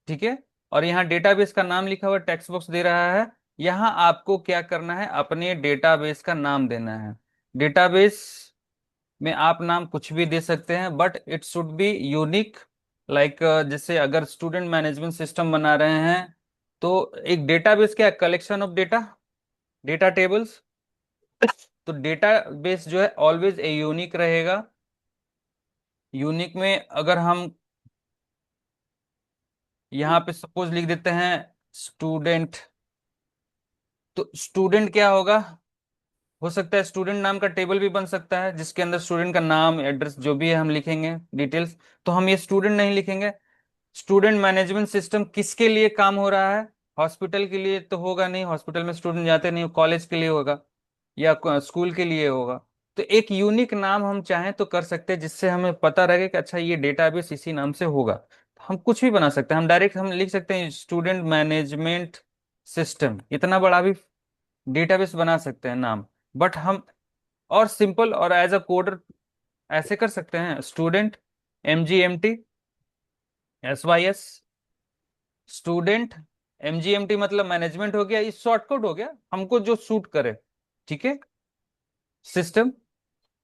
ठीक है, और यहाँ डेटाबेस का नाम लिखा हुआ टेक्स्ट बॉक्स दे रहा है। यहाँ आपको क्या करना है, अपने डेटाबेस का नाम देना है। डेटाबेस में आप नाम कुछ भी दे सकते हैं, but it should be unique. Like जैसे अगर स्टूडेंट मैनेजमेंट सिस्टम बना रहे हैं तो एक डेटाबेस क्या, collection of data, data tables. तो डेटाबेस जो है ऑलवेज ए यूनिक रहेगा। यूनिक में अगर हम यहाँ पे सपोज लिख देते हैं स्टूडेंट, तो स्टूडेंट क्या होगा, हो सकता है स्टूडेंट नाम का टेबल भी बन सकता है जिसके अंदर स्टूडेंट का नाम एड्रेस जो भी है हम लिखेंगे डिटेल्स। तो हम ये स्टूडेंट नहीं लिखेंगे। स्टूडेंट मैनेजमेंट सिस्टम किसके लिए काम हो रहा है, हॉस्पिटल के लिए तो होगा नहीं, हॉस्पिटल में स्टूडेंट जाते नहीं, कॉलेज के लिए होगा या स्कूल के लिए होगा। तो एक यूनिक नाम हम चाहें तो कर सकते हैं जिससे हमें पता रहे कि अच्छा ये डेटाबेस इसी नाम से होगा। तो हम कुछ भी बना सकते हैं, हम डायरेक्ट हम लिख सकते हैं स्टूडेंट मैनेजमेंट सिस्टम, इतना बड़ा भी डेटाबेस बना सकते हैं नाम। बट हम और सिंपल और एज अ कोडर ऐसे कर सकते हैं, student MGMT SYS, student MGMT मतलब मैनेजमेंट हो गया, ये शॉर्टकट हो गया हमको जो सूट करे। ठीक है, सिस्टम,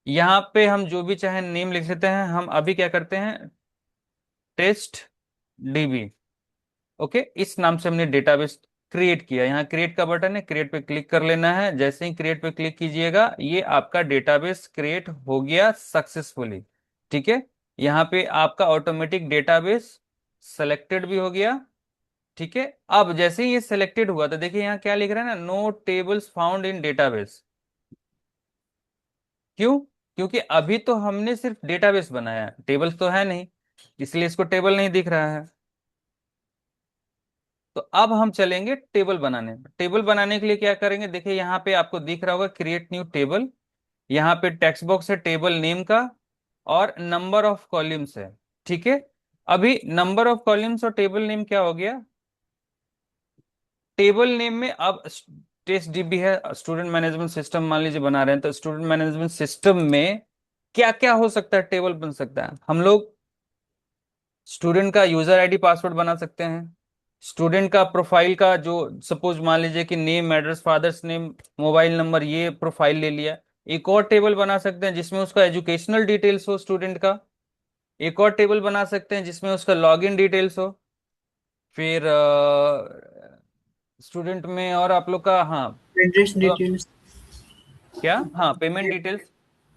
यहाँ पे हम जो भी चाहे नेम लिख लेते हैं। हम अभी क्या करते हैं, TestDB। ओके, इस नाम से हमने डेटाबेस क्रिएट किया। यहाँ क्रिएट का बटन है, क्रिएट पे क्लिक कर लेना है। जैसे ही क्रिएट पे क्लिक कीजिएगा ये आपका डेटाबेस क्रिएट हो गया सक्सेसफुली। ठीक है, यहाँ पे आपका ऑटोमेटिक डेटाबेस सेलेक्टेड भी हो गया। ठीक है, अब जैसे ही ये सिलेक्टेड हुआ तो देखिए यहाँ क्या लिख रहा है ना, no tables found in database. क्यों, क्योंकि अभी तो हमने सिर्फ डेटाबेस बनाया है, टेबल्स तो है नहीं, इसलिए इसको टेबल नहीं दिख रहा है। तो अब हम चलेंगे टेबल बनाने। टेबल बनाने के लिए क्या करेंगे, देखिए यहाँ पे आपको दिख रहा होगा क्रिएट न्यू टेबल। यहाँ पे टेक्स्ट बॉक्स है टेबल नेम का और नंबर ऑफ कॉलम्स है। ठीक है, अभी नंबर ऑफ कॉलम्स और टेबल नेम क्या हो गया, टेबल नेम में अब टेस्ट डीबी है, स्टूडेंट मैनेजमेंट सिस्टम मान लीजिए बना रहे हैं, तो स्टूडेंट मैनेजमेंट सिस्टम में क्या क्या हो सकता है, टेबल बन सकता है। हम लोग स्टूडेंट का यूजर आईडी पासवर्ड बना सकते हैं, स्टूडेंट का प्रोफाइल का जो सपोज मान लीजिए कि name address father's name mobile number, ये प्रोफाइल ले लिया। एक और टेबल बना सकते हैं जिसमें उसका एजुकेशनल डिटेल्स हो स्टूडेंट का। एक और टेबल बना सकते हैं जिसमें उसका लॉगिन डिटेल्स हो। फिर स्टूडेंट में और आप लोग का, हाँ एड्रेस तो डिटेल्स। क्या, हाँ payment details,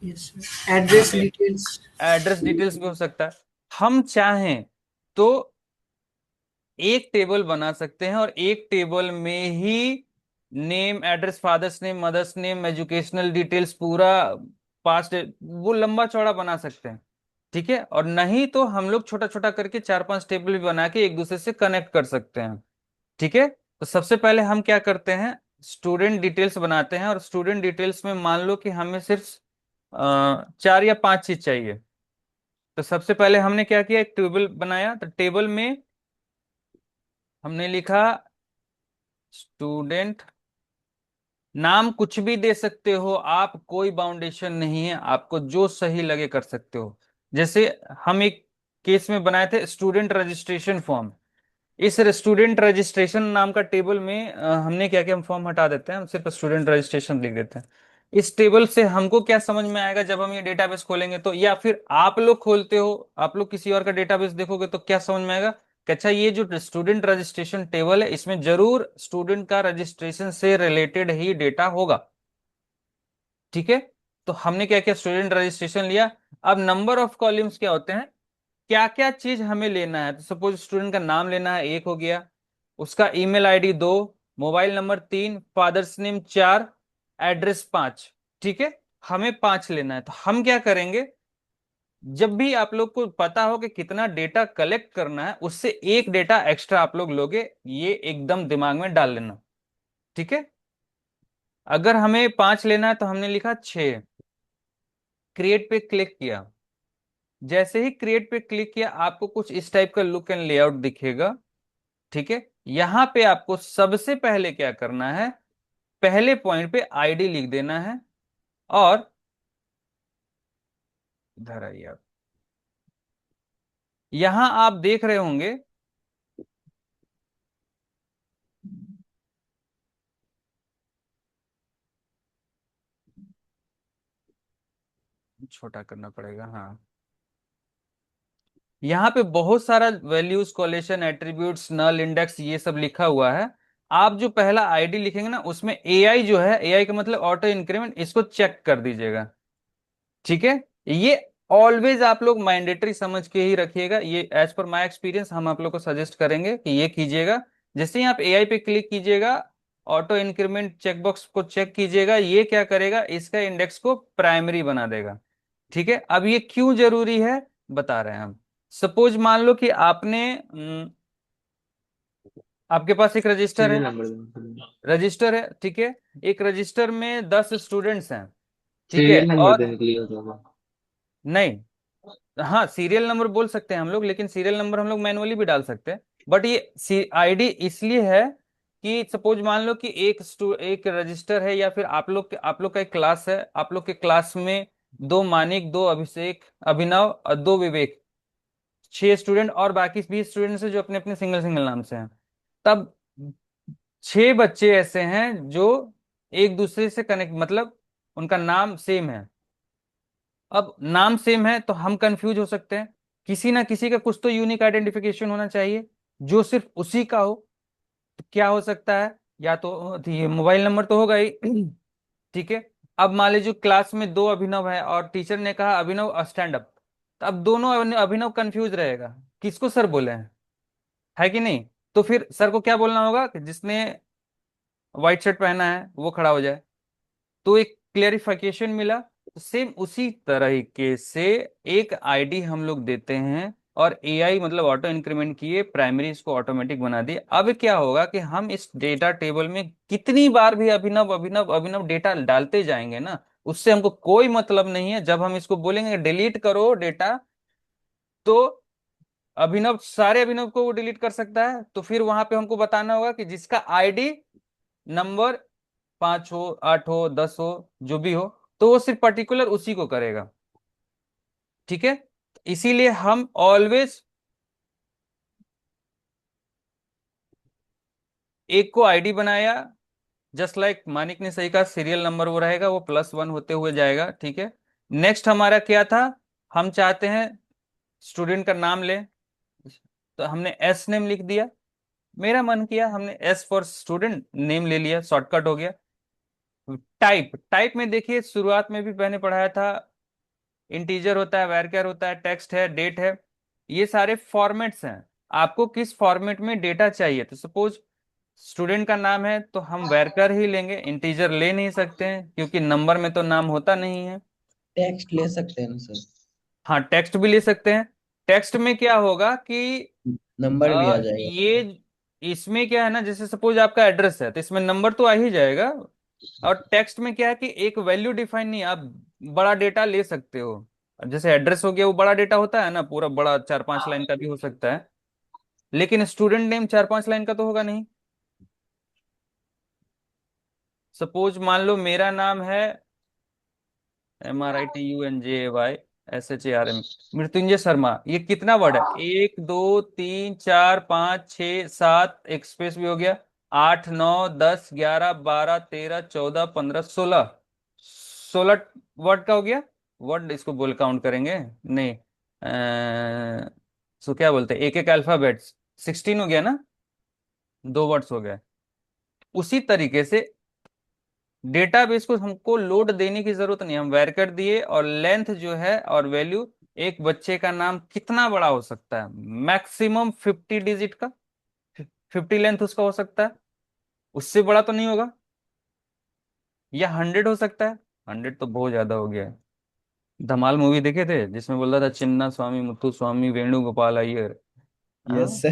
yes sir, address details. Address details भी हो सकता है। हम चाहें तो एक टेबल बना सकते हैं और एक टेबल में ही name address father's name mother's name educational details पूरा पास्ट वो लंबा चौड़ा बना सकते हैं। ठीक है, और नहीं तो हम लोग छोटा छोटा करके 4-5 टेबल भी बना के एक दूसरे से कनेक्ट कर सकते हैं। ठीक है, तो सबसे पहले हम क्या करते हैं, स्टूडेंट डिटेल्स बनाते हैं और स्टूडेंट डिटेल्स में मान लो कि हमें सिर्फ 4 या 5 चीज चाहिए। तो सबसे पहले हमने क्या किया, एक टेबल बनाया। तो टेबल में हमने लिखा स्टूडेंट, नाम कुछ भी दे सकते हो आप, कोई बाउंडेशन नहीं है, आपको जो सही लगे कर सकते हो। जैसे हम एक केस में बनाए थे स्टूडेंट रजिस्ट्रेशन फॉर्म, इस स्टूडेंट रजिस्ट्रेशन नाम का टेबल में हमने क्या क्या, हम फॉर्म हटा देते हैं, हम सिर्फ स्टूडेंट रजिस्ट्रेशन लिख देते हैं। इस टेबल से हमको क्या समझ में आएगा जब हम ये डेटाबेस खोलेंगे तो, या फिर आप लोग खोलते हो, आप लोग किसी और का डेटाबेस देखोगे तो क्या समझ में आएगा कि अच्छा ये जो स्टूडेंट रजिस्ट्रेशन टेबल है इसमें जरूर स्टूडेंट का रजिस्ट्रेशन से रिलेटेड ही डेटा होगा। ठीक है, तो हमने क्या किया, स्टूडेंट रजिस्ट्रेशन लिया। अब नंबर ऑफ कॉलम्स क्या होते हैं, क्या क्या चीज हमें लेना है, तो सपोज स्टूडेंट का नाम लेना है, एक हो गया, उसका ईमेल आईडी दो, मोबाइल नंबर तीन, फादर्स नेम चार, एड्रेस पांच। ठीक है, हमें पांच लेना है, तो हम क्या करेंगे, जब भी आप लोग को पता हो कि कितना डेटा कलेक्ट करना है उससे एक डेटा एक्स्ट्रा आप लोग लोगे, ये एकदम दिमाग में डाल लेना। ठीक है, अगर हमें पांच लेना है तो हमने लिखा छह, क्रिएट पे क्लिक किया। जैसे ही क्रिएट पे क्लिक किया आपको कुछ इस टाइप का लुक एंड लेआउट दिखेगा। ठीक है, यहां पे आपको सबसे पहले क्या करना है, पहले पॉइंट पे आईडी लिख देना है, और इधर आइए आप, यहां आप देख रहे होंगे छोटा करना पड़ेगा, हाँ, यहाँ पे बहुत सारा वैल्यूज, कोलेशन, एट्रीब्यूट्स, नल, इंडेक्स, ये सब लिखा हुआ है। आप जो पहला आईडी लिखेंगे ना उसमें एआई जो है, एआई का मतलब ऑटो इंक्रीमेंट, इसको चेक कर दीजिएगा। ठीक है, ये ऑलवेज आप लोग मैंडेटरी समझ के ही रखिएगा, ये एज पर माय एक्सपीरियंस हम आप लोग को सजेस्ट करेंगे कि ये कीजिएगा। जैसे ही आप एआई पे क्लिक कीजिएगा, ऑटो इंक्रीमेंट चेकबॉक्स को चेक कीजिएगा, ये क्या करेगा, इसका इंडेक्स को प्राइमरी बना देगा। ठीक है, अब ये क्यों जरूरी है बता रहे हैं हम। सपोज मान लो कि आपने आपके पास एक रजिस्टर सीरियल है, नंबर रजिस्टर है, ठीक है, एक रजिस्टर में 10 स्टूडेंट्स हैं। ठीक है, सीरियल नंबर और देने के लिए होता है। नहीं, हाँ सीरियल नंबर बोल सकते हैं हम लोग, लेकिन सीरियल नंबर हम लोग मैनुअली भी डाल सकते हैं, बट ये आईडी इसलिए है कि सपोज मान लो कि एक रजिस्टर है, या फिर आप लोग का एक क्लास है, आप लोग के क्लास में दो मानिक, दो अभिषेक, अभिनव और दो विवेक, छह स्टूडेंट, और बाकी 20 स्टूडेंट्स हैं जो अपने अपने सिंगल सिंगल नाम से हैं। तब छह बच्चे ऐसे हैं जो एक दूसरे से कनेक्ट, मतलब उनका नाम सेम है। अब नाम सेम है तो हम कंफ्यूज हो सकते हैं, किसी ना किसी का कुछ तो यूनिक आइडेंटिफिकेशन होना चाहिए जो सिर्फ उसी का हो। तो क्या हो सकता है, या तो ये मोबाइल नंबर तो होगा ही। ठीक है, अब मान लीजिए क्लास में दो अभिनव है और टीचर ने कहा अभिनव स्टैंड अप, तो अब दोनों अभिनव कंफ्यूज रहेगा, किसको सर बोले हैं, है कि नहीं। तो फिर सर को क्या बोलना होगा कि जिसने व्हाइट शर्ट पहना है वो खड़ा हो जाए, तो एक क्लेरिफिकेशन मिला। तो सेम उसी तरीके से एक आईडी हम लोग देते हैं, और एआई मतलब ऑटो इंक्रीमेंट किए, प्राइमरी इसको ऑटोमेटिक बना दिए। अब क्या होगा कि हम इस डेटा टेबल में कितनी बार भी अभिनव अभिनव अभिनव डेटा डालते जाएंगे ना, उससे हमको कोई मतलब नहीं है। जब हम इसको बोलेंगे डिलीट करो डेटा, तो अभिनव सारे अभिनव को वो डिलीट कर सकता है, तो फिर वहां पे हमको बताना होगा कि जिसका आईडी नंबर पांच हो, आठ हो, दस हो, जो भी हो, तो वो सिर्फ पर्टिकुलर उसी को करेगा। ठीक है, इसीलिए हम ऑलवेज एक को आईडी बनाया, जस्ट लाइक मानिक ने सही कहा, सीरियल नंबर वो रहेगा, वो +1 होते हुए जाएगा। ठीक है, नेक्स्ट हमारा क्या था, हम चाहते हैं स्टूडेंट का नाम ले, तो हमने एस नेम लिख दिया, मेरा मन किया हमने एस फॉर स्टूडेंट नेम ले लिया, शॉर्टकट हो गया। टाइप, टाइप में देखिए शुरुआत में भी मैंने पढ़ाया था, इंटीजर होता है, वैरचर होता है, टेक्स्ट है, डेट है, ये सारे फॉर्मेट्स हैं। आपको किस फॉर्मेट में डेटा चाहिए, तो सपोज स्टूडेंट का नाम है तो हम वैरचर ही लेंगे, इंटीजर ले नहीं सकते हैं क्योंकि नंबर में तो नाम होता नहीं है। टेक्स्ट ले सकते हैं ना सर? हाँ टेक्स्ट भी ले सकते हैं। टेक्स्ट में क्या होगा कि नंबर भी आ जाएगा। ये इसमें क्या है ना, जैसे सपोज आपका एड्रेस है तो इसमें नंबर तो आ ही जाएगा, और टेक्स्ट में क्या है कि एक वैल्यू डिफाइन नहीं है, आप बड़ा डेटा ले सकते हो। अब जैसे एड्रेस हो गया वो बड़ा डेटा होता है ना, पूरा बड़ा 4-5 लाइन का भी हो सकता है, लेकिन स्टूडेंट नेम 4-5 लाइन का तो होगा नहीं। सपोज मान लो मेरा नाम है MRITUNJAY, SHARM, मृत्युंजय शर्मा। ये कितना वर्ड है? 1 2 3 4 5 6 7, एक स्पेस भी हो गया, 8 9 10 11 12 13 14 15 16, 16 वर्ड का हो गया। वर्ड इसको बोल काउंट करेंगे नहीं, सो क्या बोलते हैं, एक एक अल्फाबेट्स, 16 हो गया ना, 2 वर्ड्स हो गए। उसी तरीके से डेटाबेस को हमको लोड देने की जरूरत नहीं, हम वेर कर दिए, और लेंथ जो है और वैल्यू, एक बच्चे का नाम कितना बड़ा हो सकता है? मैक्सिमम 50 डिजिट का, 50 लेंथ उसका हो सकता है, उससे बड़ा तो नहीं होगा। या 100 हो सकता है, 100 तो बहुत ज्यादा हो गया है। धमाल मूवी देखे थे जिसमें बोल रहा था चिन्ना स्वामी, मुथु स्वामी, वेणुगोपाल अय्यर? यस हाँ।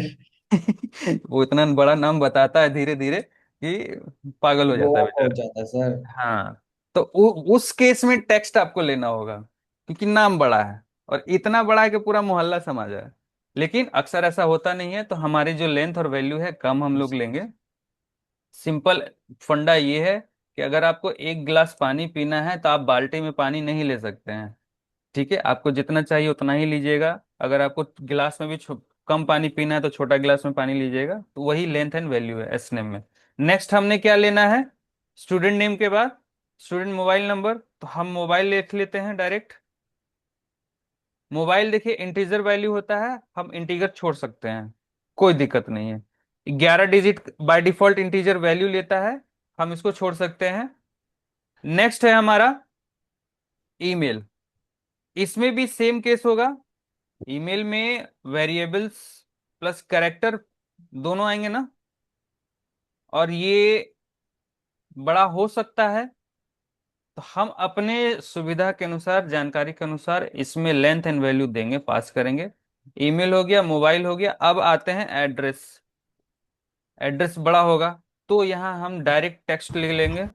सर। वो इतना बड़ा नाम बताता है धीरे धीरे कि पागल हो जाता है गोवा पहुंच बेचारा। जाता सर। हाँ, तो उस केस में टेक्स्ट आपको लेना होगा, क्योंकि नाम बड़ा है, और इतना बड़ा है कि पूरा मोहल्ला समझ जाए। लेकिन अक्सर ऐसा होता नहीं है, तो हमारी जो लेंथ और वैल्यू है कम हम लोग लेंगे। सिंपल फंडा ये है कि अगर आपको 1 गिलास पानी पीना है तो आप बाल्टी में पानी नहीं ले सकते हैं। ठीक है, आपको जितना चाहिए उतना ही लीजिएगा। अगर आपको गिलास में भी कम पानी पीना है तो छोटा गिलास में पानी लीजिएगा। तो वही लेंथ एंड वैल्यू है एस नेम में। नेक्स्ट हमने क्या लेना है? स्टूडेंट नेम के बाद स्टूडेंट मोबाइल नंबर, तो हम मोबाइल लिख लेते हैं डायरेक्ट। मोबाइल देखिए इंटीजर वैल्यू होता है, हम इंटीजर छोड़ सकते हैं, कोई दिक्कत नहीं है। 11 digit by default integer value लेता है, हम इसको छोड़ सकते हैं। नेक्स्ट है हमारा ईमेल। इसमें भी सेम केस होगा। ईमेल में वेरिएबल्स प्लस कैरेक्टर दोनों आएंगे ना, और ये बड़ा हो सकता है, तो हम अपने सुविधा के अनुसार, जानकारी के अनुसार इसमें लेंथ एंड वैल्यू देंगे, पास करेंगे। ईमेल हो गया, मोबाइल हो गया, अब आते हैं एड्रेस। एड्रेस बड़ा होगा, तो यहाँ हम डायरेक्ट टेक्स्ट लिख लेंगे।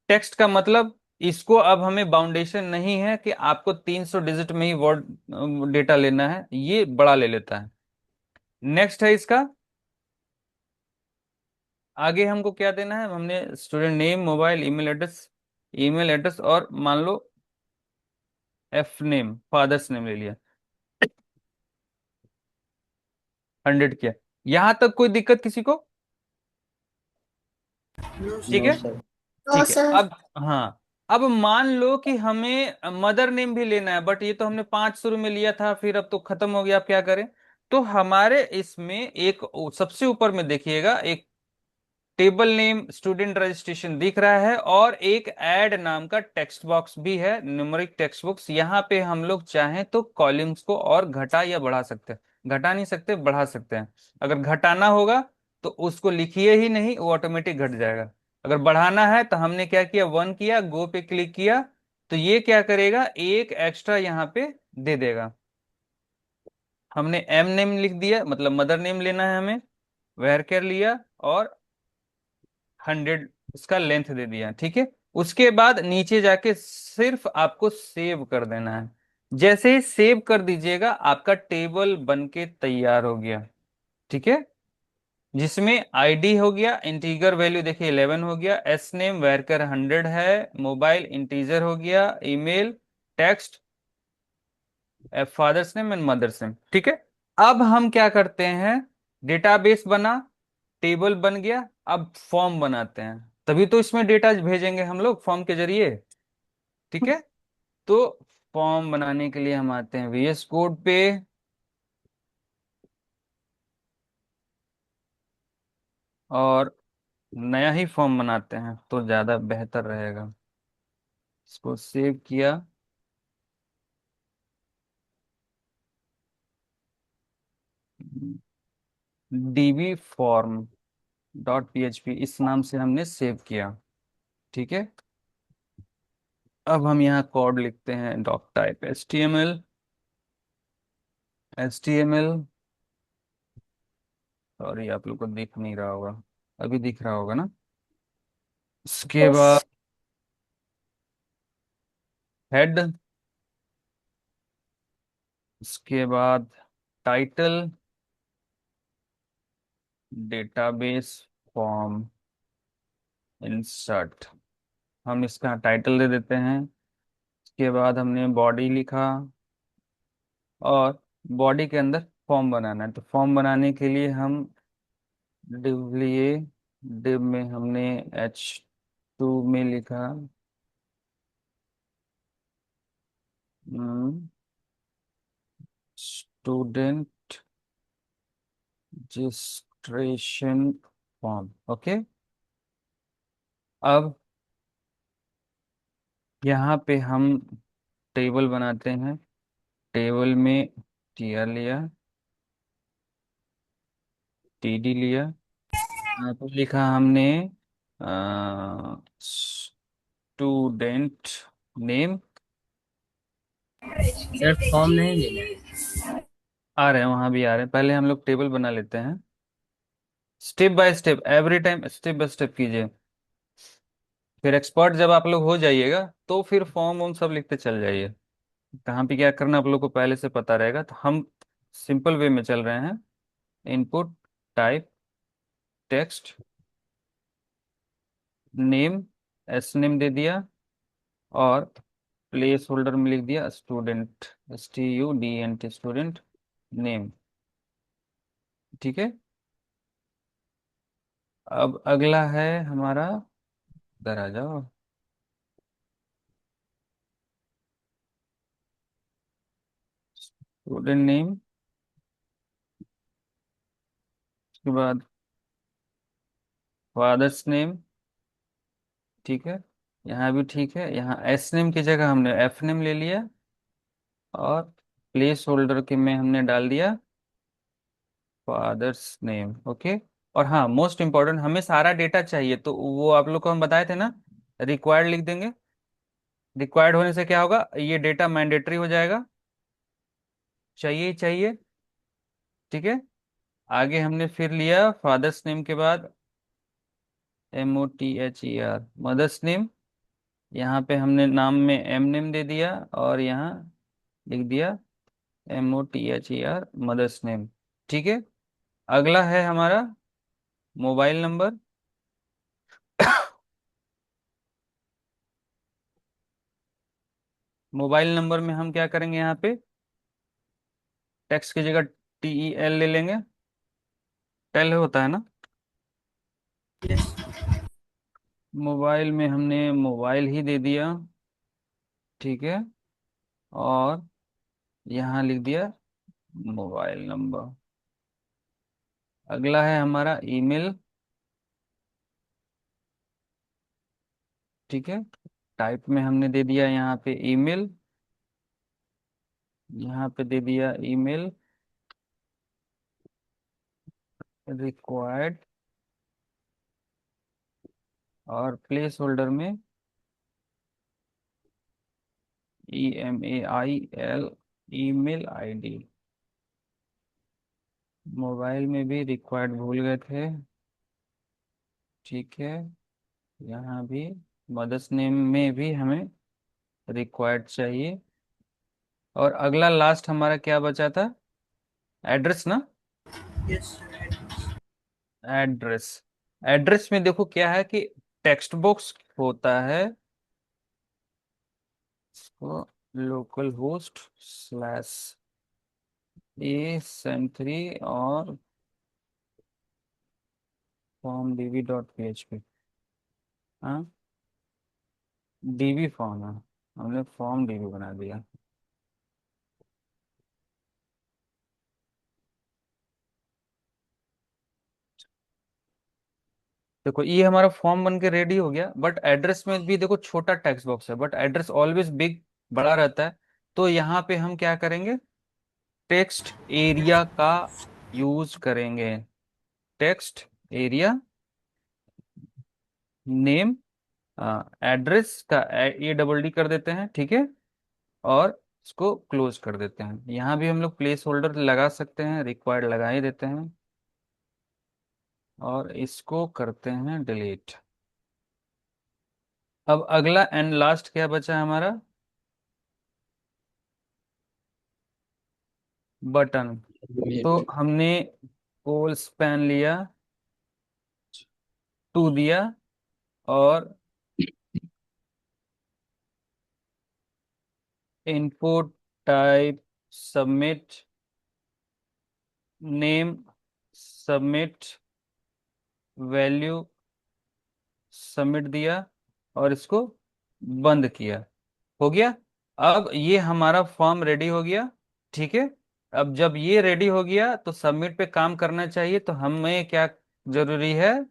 टेक्स्ट का मतलब, इसको अब हमें बाउंडेशन नहीं है कि आपको 300 डिजिट में ही वर्ड डेटा लेना है, ये बड़ा ले लेता है। नेक्स्ट है इसका, आगे हमको क्या देना है? हमने student name, mobile, email address और मान लो एफ नेम, फादर्स नेम ले लिया, 100 किया। यहां तक कोई दिक्कत किसी को? No, ठीक नो है। sir. सर। तो ठीक है, सर अब हाँ, अब मान लो कि हमें मदर नेम भी लेना है, बट ये तो हमने 5 शुरू में लिया था, फिर अब तो खत्म हो गया, अब क्या करें? तो हमारे इसमें एक सबसे ऊपर में देखिएगा, एक टेबल नेम स्टूडेंट रजिस्ट्रेशन दिख रहा है, और एक ऐड नाम का टेक्स्ट बॉक्स भी है, न्यूमेरिक टेक्स्ट बॉक्स। यहाँ पे हम लोग चाहें तो कॉलम्स को और घटा या बढ़ा सकते हैं। घटा नहीं सकते, बढ़ा सकते हैं। अगर घटाना होगा तो उसको लिखिए ही नहीं, वो ऑटोमेटिक घट जाएगा। अगर बढ़ाना है तो हमने क्या किया, 1 किया, गो पे क्लिक किया, तो ये क्या करेगा, एक एक्स्ट्रा यहाँ पे दे देगा। हमने एम नेम लिख दिया, मतलब मदर नेम लेना है हमें, वेर कर लिया, और 100 इसका लेंथ दे दिया। ठीक है, उसके बाद नीचे जाके सिर्फ आपको सेव कर देना है। जैसे ही सेव कर दीजिएगा, आपका टेबल बन के तैयार हो गया। ठीक है, जिसमें आईडी हो गया, इंटीजर वैल्यू देखिए 11 हो गया, एस नेम वेरकर 100 है, मोबाइल इंटीजर हो गया, email text, father's name and mother's name. ठीक है, अब हम क्या करते हैं, डेटाबेस बना, टेबल बन गया, अब फॉर्म बनाते हैं। तभी तो इसमें डेटा भेजेंगे हम लोग फॉर्म के जरिए। ठीक है, तो फॉर्म बनाने के लिए हम आते हैं VS कोड पे, और नया ही फॉर्म बनाते हैं तो ज्यादा बेहतर रहेगा। इसको सेव किया, dbform.php इस नाम से हमने सेव किया। ठीक है, अब हम यहाँ कोड लिखते हैं, डॉक टाइप HTML। सॉरी, आप लोग को दिख नहीं रहा होगा, अभी दिख रहा होगा ना। उसके यस। बाद हेड, उसके बाद टाइटल, डेटाबेस फॉर्म इंसर्ट, हम इसका टाइटल दे देते हैं। उसके बाद हमने बॉडी लिखा, और बॉडी के अंदर फॉर्म बनाना है। तो फॉर्म बनाने के लिए हम डिव लिए, डिव में हमने H2 में लिखा स्टूडेंट रजिस्ट्रेशन फॉर्म। ओके, अब यहाँ पे हम टेबल बनाते हैं। टेबल में टीआर लिया, टीडी लिया, यहाँ पे लिखा हमने स्टूडेंट नेम। सर फॉर्म नहीं लेना है। आ रहे हैं, वहां भी आ रहे हैं। पहले हम लोग टेबल बना लेते हैं, step by step, every time step by step कीजिए। फिर एक्सपर्ट जब आप लोग हो जाइएगा तो फिर फॉर्म वॉर्म सब लिखते चल जाइए। कहाँ पे क्या करना आप लोग को पहले से पता रहेगा। तो हम सिंपल वे में चल रहे हैं। Input type text, name as name दे दिया, और प्लेस होल्डर में लिख दिया स्टूडेंट, STUDENT, स्टूडेंट नेम। ठीक है, अब अगला है हमारा, इधर आ जाओ, स्टूडेंट नेम। उसके बाद फादर्स नेम। ठीक है, यहाँ भी ठीक है। यहाँ एस नेम की जगह हमने एफ नेम ले लिया, और प्लेस होल्डर के में हमने डाल दिया फादर्स नेम। ओके, और हाँ, मोस्ट इम्पोर्टेंट, हमें सारा डेटा चाहिए, तो वो आप लोग को हम बताए थे ना, रिक्वायर्ड लिख देंगे। रिक्वायर्ड होने से क्या होगा, ये डेटा मैंडेटरी हो जाएगा, चाहिए ही चाहिए। ठीक है, आगे हमने फिर लिया फादर्स नेम के बाद MOTHER मदर्स नेम। यहाँ पे हमने नाम में एम नेम दे दिया, और यहाँ लिख दिया MOTHER मदर्स नेम। ठीक है, अगला है हमारा मोबाइल नंबर। मोबाइल नंबर में हम क्या करेंगे, यहाँ पे टेक्स्ट की जगह TEL ले लेंगे। टेल होता है ना। मोबाइल में हमने मोबाइल ही दे दिया। ठीक है, और यहाँ लिख दिया मोबाइल नंबर। अगला है हमारा ईमेल। ठीक है, टाइप में हमने दे दिया यहाँ पे ईमेल, यहाँ पे दे दिया ईमेल रिक्वायर्ड, और प्लेस होल्डर में EMAIL ईमेल ID। मोबाइल में भी रिक्वायर्ड भूल गए थे। ठीक है, यहाँ भी मदर्स नेम में भी हमें रिक्वायर्ड चाहिए। और अगला लास्ट हमारा क्या बचा था, एड्रेस ना। Yes, sir. एड्रेस, एड्रेस में देखो क्या है कि टेक्स्ट बॉक्स होता है, इसको लोकल होस्ट /A73 और formdb.php। हाँ, DB फॉर्म है, हमने फॉर्म DB बना दिया। देखो ये हमारा फॉर्म बन के रेडी हो गया, बट एड्रेस में भी देखो छोटा टेक्स्ट बॉक्स है, बट एड्रेस ऑलवेज बिग, बड़ा रहता है। तो यहाँ पे हम क्या करेंगे, टेक्स्ट एरिया का यूज करेंगे। टेक्स्ट एरिया नेम एड्रेस का ADD कर देते हैं। ठीक है, और इसको क्लोज कर देते हैं। यहाँ भी हम लोग प्लेस होल्डर लगा सकते हैं, रिक्वायर्ड लगा ही देते हैं, और इसको करते हैं डिलीट। अब अगला एंड लास्ट क्या बचा हमारा, बटन। तो हमने कोल स्पैन लिया, 2 दिया, और input type submit name, submit value, submit दिया और इसको बंद किया। हो गया। अब ये हमारा फॉर्म रेडी हो गया। ठीक है। अब जब ये रेडी हो गया तो सबमिट पे काम करना चाहिए। तो हमें क्या जरूरी है,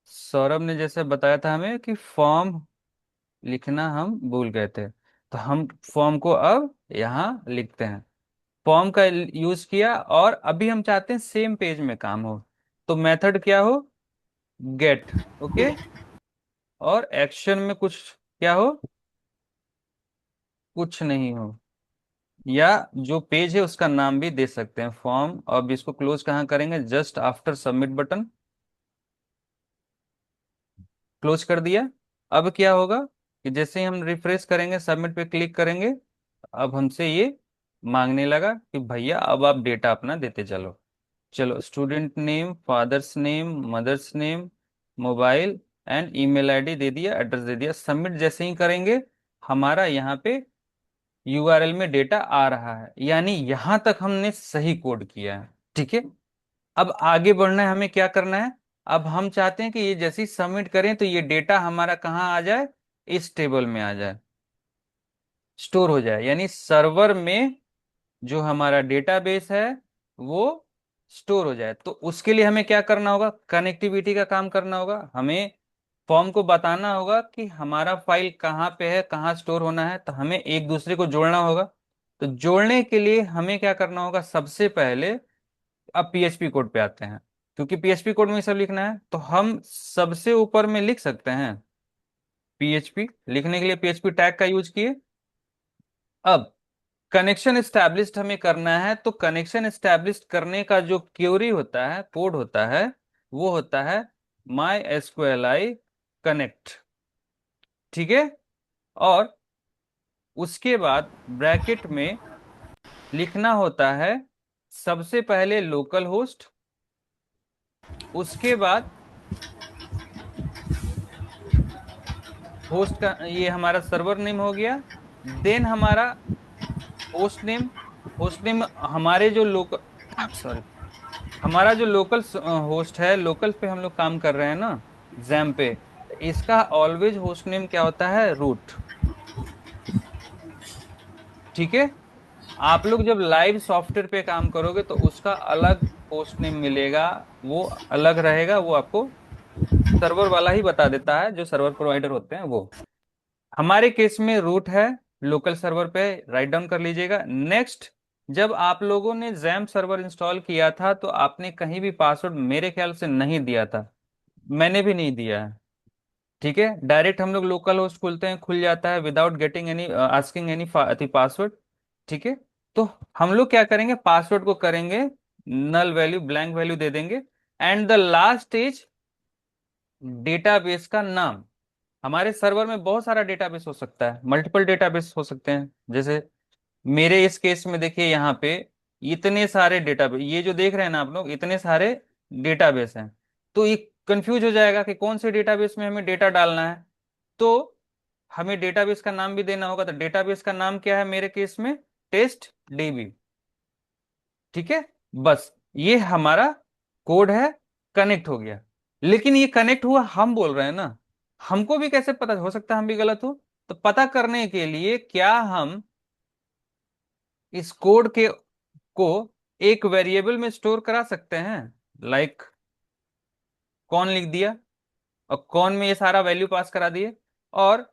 सौरभ ने जैसे बताया था हमें कि फॉर्म लिखना हम भूल गए थे, तो हम फॉर्म को अब यहाँ लिखते हैं। फॉर्म का यूज किया और अभी हम चाहते हैं सेम पेज में काम हो, तो मेथड क्या हो, गेट। ओके। और एक्शन में कुछ क्या हो, कुछ नहीं हो, या जो पेज है उसका नाम भी दे सकते हैं फॉर्म। अब इसको क्लोज कहाँ करेंगे, just after submit button, close कर दिया। अब क्या होगा कि जैसे ही हम रिफ्रेश करेंगे, सबमिट पे क्लिक करेंगे, अब हमसे ये मांगने लगा कि भैया अब आप डेटा अपना देते चलो। चलो, student name, father's name, mother's name, mobile and email ID दे दिया, एड्रेस दे दिया। सबमिट जैसे ही करेंगे हमारा यहाँ पे यूआरएल में डेटा आ रहा है, यानी यहां तक हमने सही कोड किया है। ठीक है। अब आगे बढ़ना है, हमें क्या करना है, अब हम चाहते हैं कि ये जैसे ही सबमिट करें तो ये डेटा हमारा कहाँ आ जाए, इस टेबल में आ जाए, स्टोर हो जाए, यानी सर्वर में जो हमारा डेटाबेस है वो स्टोर हो जाए। तो उसके लिए हमें क्या करना होगा, कनेक्टिविटी का काम करना होगा। हमें फॉर्म को बताना होगा कि हमारा फाइल कहाँ पे है, कहाँ स्टोर होना है, तो हमें एक दूसरे को जोड़ना होगा। तो जोड़ने के लिए हमें क्या करना होगा, सबसे पहले अब पीएचपी कोड पे आते हैं, क्योंकि पीएचपी कोड में ये सब लिखना है। तो हम सबसे ऊपर में लिख सकते हैं पीएचपी, लिखने के लिए पीएचपी टैग का यूज किए। अब कनेक्शन एस्टैब्लिश्ड हमें करना है, तो कनेक्शन एस्टैब्लिश्ड करने का जो क्वेरी होता है, कोड होता है, वो होता है माई एसक्यूएलआई कनेक्ट। ठीक है। और उसके बाद ब्रैकेट में लिखना होता है सबसे पहले लोकल होस्ट, उसके बाद होस्ट का, ये हमारा सर्वर नेम हो गया, देन हमारा होस्ट नेम। होस्ट नेम हमारे जो लोकल सॉरी हमारा जो लोकल होस्ट है, लोकल पे हम लोग काम कर रहे हैं ना, जैम पे, इसका ऑलवेज होस्ट नेम क्या होता है, रूट। ठीक है। आप लोग जब लाइव सॉफ्टवेयर पे काम करोगे तो उसका अलग होस्ट नेम मिलेगा, वो अलग रहेगा, वो आपको सर्वर वाला ही बता देता है, जो सर्वर प्रोवाइडर होते हैं वो। हमारे केस में रूट है, लोकल सर्वर पे राइट डाउन कर लीजिएगा। नेक्स्ट, जब आप लोगों ने जैम सर्वर इंस्टॉल किया था तो आपने कहीं भी पासवर्ड मेरे ख्याल से नहीं दिया था, मैंने भी नहीं दिया है। ठीक है। डायरेक्ट हम लोग लोकल होस्ट खोलते हैं, खुल जाता है without getting any asking any password. ठीक है। तो हम लोग क्या करेंगे, पासवर्ड को करेंगे नल वैल्यू, ब्लैंक वैल्यू दे देंगे। And the last is database का नाम। हमारे सर्वर में बहुत सारा डेटाबेस हो सकता है, मल्टीपल डेटाबेस हो सकते हैं। जैसे मेरे इस केस में देखिए, यहाँ पे इतने सारे डेटाबेस, ये जो देख रहे हैं ना आप लोग, इतने सारे डेटाबेस हैं। तो ये कंफ्यूज हो जाएगा कि कौन से डेटाबेस में हमें डेटा डालना है। तो हमें डेटाबेस का नाम भी देना होगा। तो डेटाबेस का नाम क्या है मेरे केस में, टेस्ट डीबी। ठीक है। बस ये हमारा कोड है, कनेक्ट हो गया। लेकिन ये कनेक्ट हुआ हम बोल रहे हैं ना, हमको भी कैसे पता, हो सकता है हम भी गलत हो। तो पता करने के लिए क्या हम इस कोड के को एक वेरिएबल में स्टोर करा सकते हैं, लाइक कौन लिख दिया और कौन में ये सारा वैल्यू पास करा दिए, और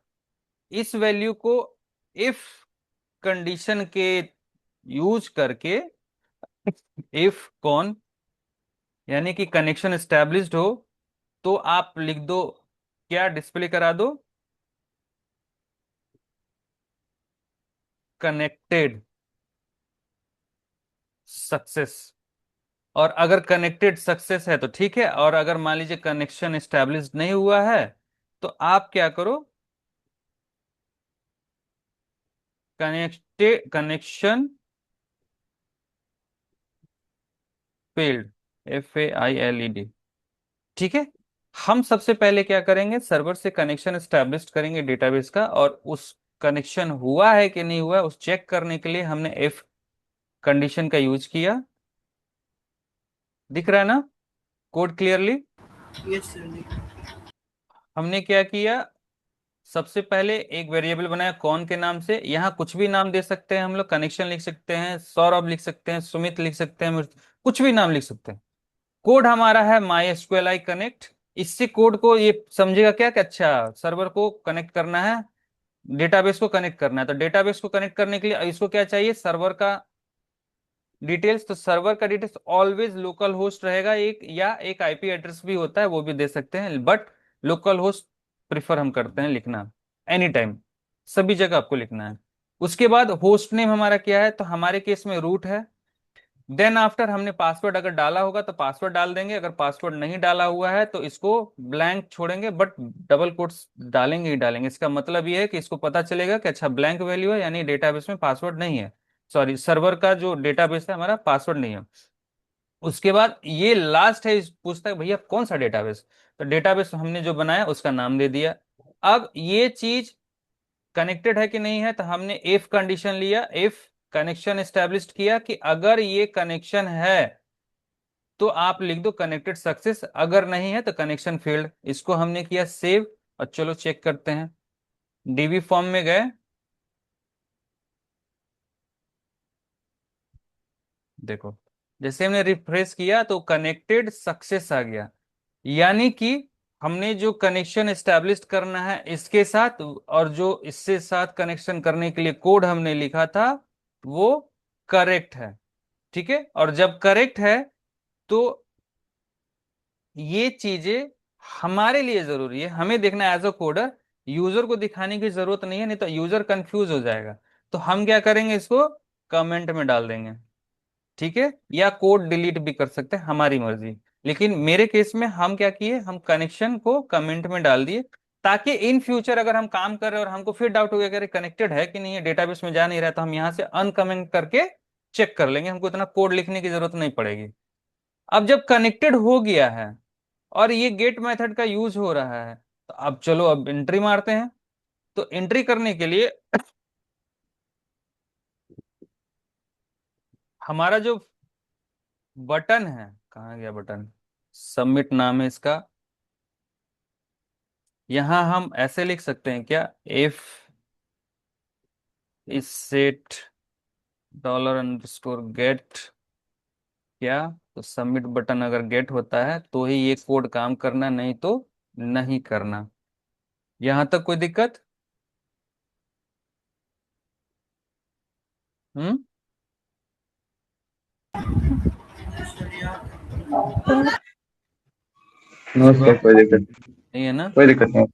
इस वैल्यू को इफ कंडीशन के यूज करके, इफ कौन यानी कि कनेक्शन एस्टेब्लिश्ड हो, तो आप लिख दो, क्या डिस्प्ले करा दो, कनेक्टेड सक्सेस। और अगर कनेक्टेड सक्सेस है तो ठीक है, और अगर मान लीजिए कनेक्शन एस्टेब्लिश नहीं हुआ है तो आप क्या करो, कनेक्टेड, कनेक्शन फेल्ड, FAILED। ठीक है। हम सबसे पहले क्या करेंगे, सर्वर से कनेक्शन एस्टेब्लिश करेंगे डेटाबेस का, और उस कनेक्शन हुआ है कि नहीं हुआ है उस चेक करने के लिए हमने इफ कंडीशन का यूज किया, दिख रहा है ना कोड क्लियरली। Yes, sir. हमने क्या किया, सबसे पहले एक वेरिएबल बनाया कौन के नाम से, यहाँ कुछ भी नाम दे सकते हैं हम लोग, कनेक्शन लिख सकते हैं, सौरभ लिख सकते हैं, सुमित लिख सकते हैं, कुछ भी नाम लिख सकते हैं। कोड हमारा है माई एसक्यूएल आई कनेक्ट। इससे कोड को ये समझेगा क्या कि अच्छा सर्वर को कनेक्ट करना है, डेटाबेस को कनेक्ट करना है। तो डेटाबेस को कनेक्ट करने के लिए इसको क्या चाहिए, सर्वर का डिटेल्स। तो सर्वर का डिटेल्स ऑलवेज लोकल होस्ट रहेगा एक, या एक आईपी एड्रेस भी होता है वो भी दे सकते हैं, बट लोकल होस्ट प्रिफर हम करते हैं लिखना एनी टाइम, सभी जगह आपको लिखना है। उसके बाद होस्ट नेम हमारा क्या है, तो हमारे केस में रूट है। देन आफ्टर हमने पासवर्ड अगर डाला होगा तो पासवर्ड डाल देंगे, अगर पासवर्ड नहीं डाला हुआ है तो इसको ब्लैंक छोड़ेंगे, बट डबल कोट्स डालेंगे ही डालेंगे। इसका मतलब ये है कि इसको पता चलेगा कि अच्छा ब्लैंक वैल्यू है, यानी डेटाबेस में पासवर्ड नहीं है, सॉरी सर्वर का जो डेटाबेस है हमारा पासवर्ड नहीं है। उसके बाद ये लास्ट है, पूछता है भैया कौन सा डेटाबेस, तो डेटाबेस हमने जो बनाया उसका नाम दे दिया। अब ये चीज कनेक्टेड है कि नहीं है, तो हमने इफ कंडीशन लिया, इफ कनेक्शन एस्टेब्लिश किया कि अगर ये कनेक्शन है तो आप लिख दो कनेक्टेड सक्सेस, अगर नहीं है तो कनेक्शन फेल्ड। इसको हमने किया सेव, और चलो चेक करते हैं। डीबी फॉर्म में गए, देखो जैसे हमने रिफ्रेश किया तो कनेक्टेड सक्सेस आ गया, यानी कि हमने जो कनेक्शन एस्टेब्लिश करना है इसके साथ, और जो इससे साथ कनेक्शन करने के लिए कोड हमने लिखा था वो करेक्ट है। ठीक है, और जब करेक्ट है तो ये चीजें हमारे लिए जरूरी है, हमें देखना है एज अ कोडर, यूजर को दिखाने की जरूरत नहीं है, नहीं तो यूजर कंफ्यूज हो जाएगा। तो हम क्या करेंगे, इसको कमेंट में डाल देंगे। ठीक है, या कोड डिलीट भी कर सकते हैं, हमारी मर्जी। लेकिन मेरे केस में हम क्या किए, हम कनेक्शन को कमेंट में डाल दिए, ताकि इन फ्यूचर अगर हम काम कर रहे हैं और हमको फिर डाउट हो गया कि कनेक्टेड है कि नहीं है, डेटाबेस में जा नहीं रहा, तो हम यहाँ से अनकमेंट करके चेक कर लेंगे, हमको इतना कोड लिखने की जरूरत नहीं पड़ेगी। अब जब कनेक्टेड हो गया है और ये गेट मेथड का यूज हो रहा है, तो अब चलो अब एंट्री मारते हैं। तो एंट्री करने के लिए हमारा जो बटन है, कहाँ गया बटन, सबमिट नाम है इसका। यहां हम ऐसे लिख सकते हैं क्या, इफ इस सेट डॉलर अंडरस्कोर गेट क्या, तो सबमिट बटन अगर गेट होता है तो ही ये कोड काम करना, नहीं तो नहीं करना। यहां तक कोई दिक्कत? हम्म। नो सर, शिवम कोई दिक्कत नहीं है ना? कोई दिक्कत नहीं।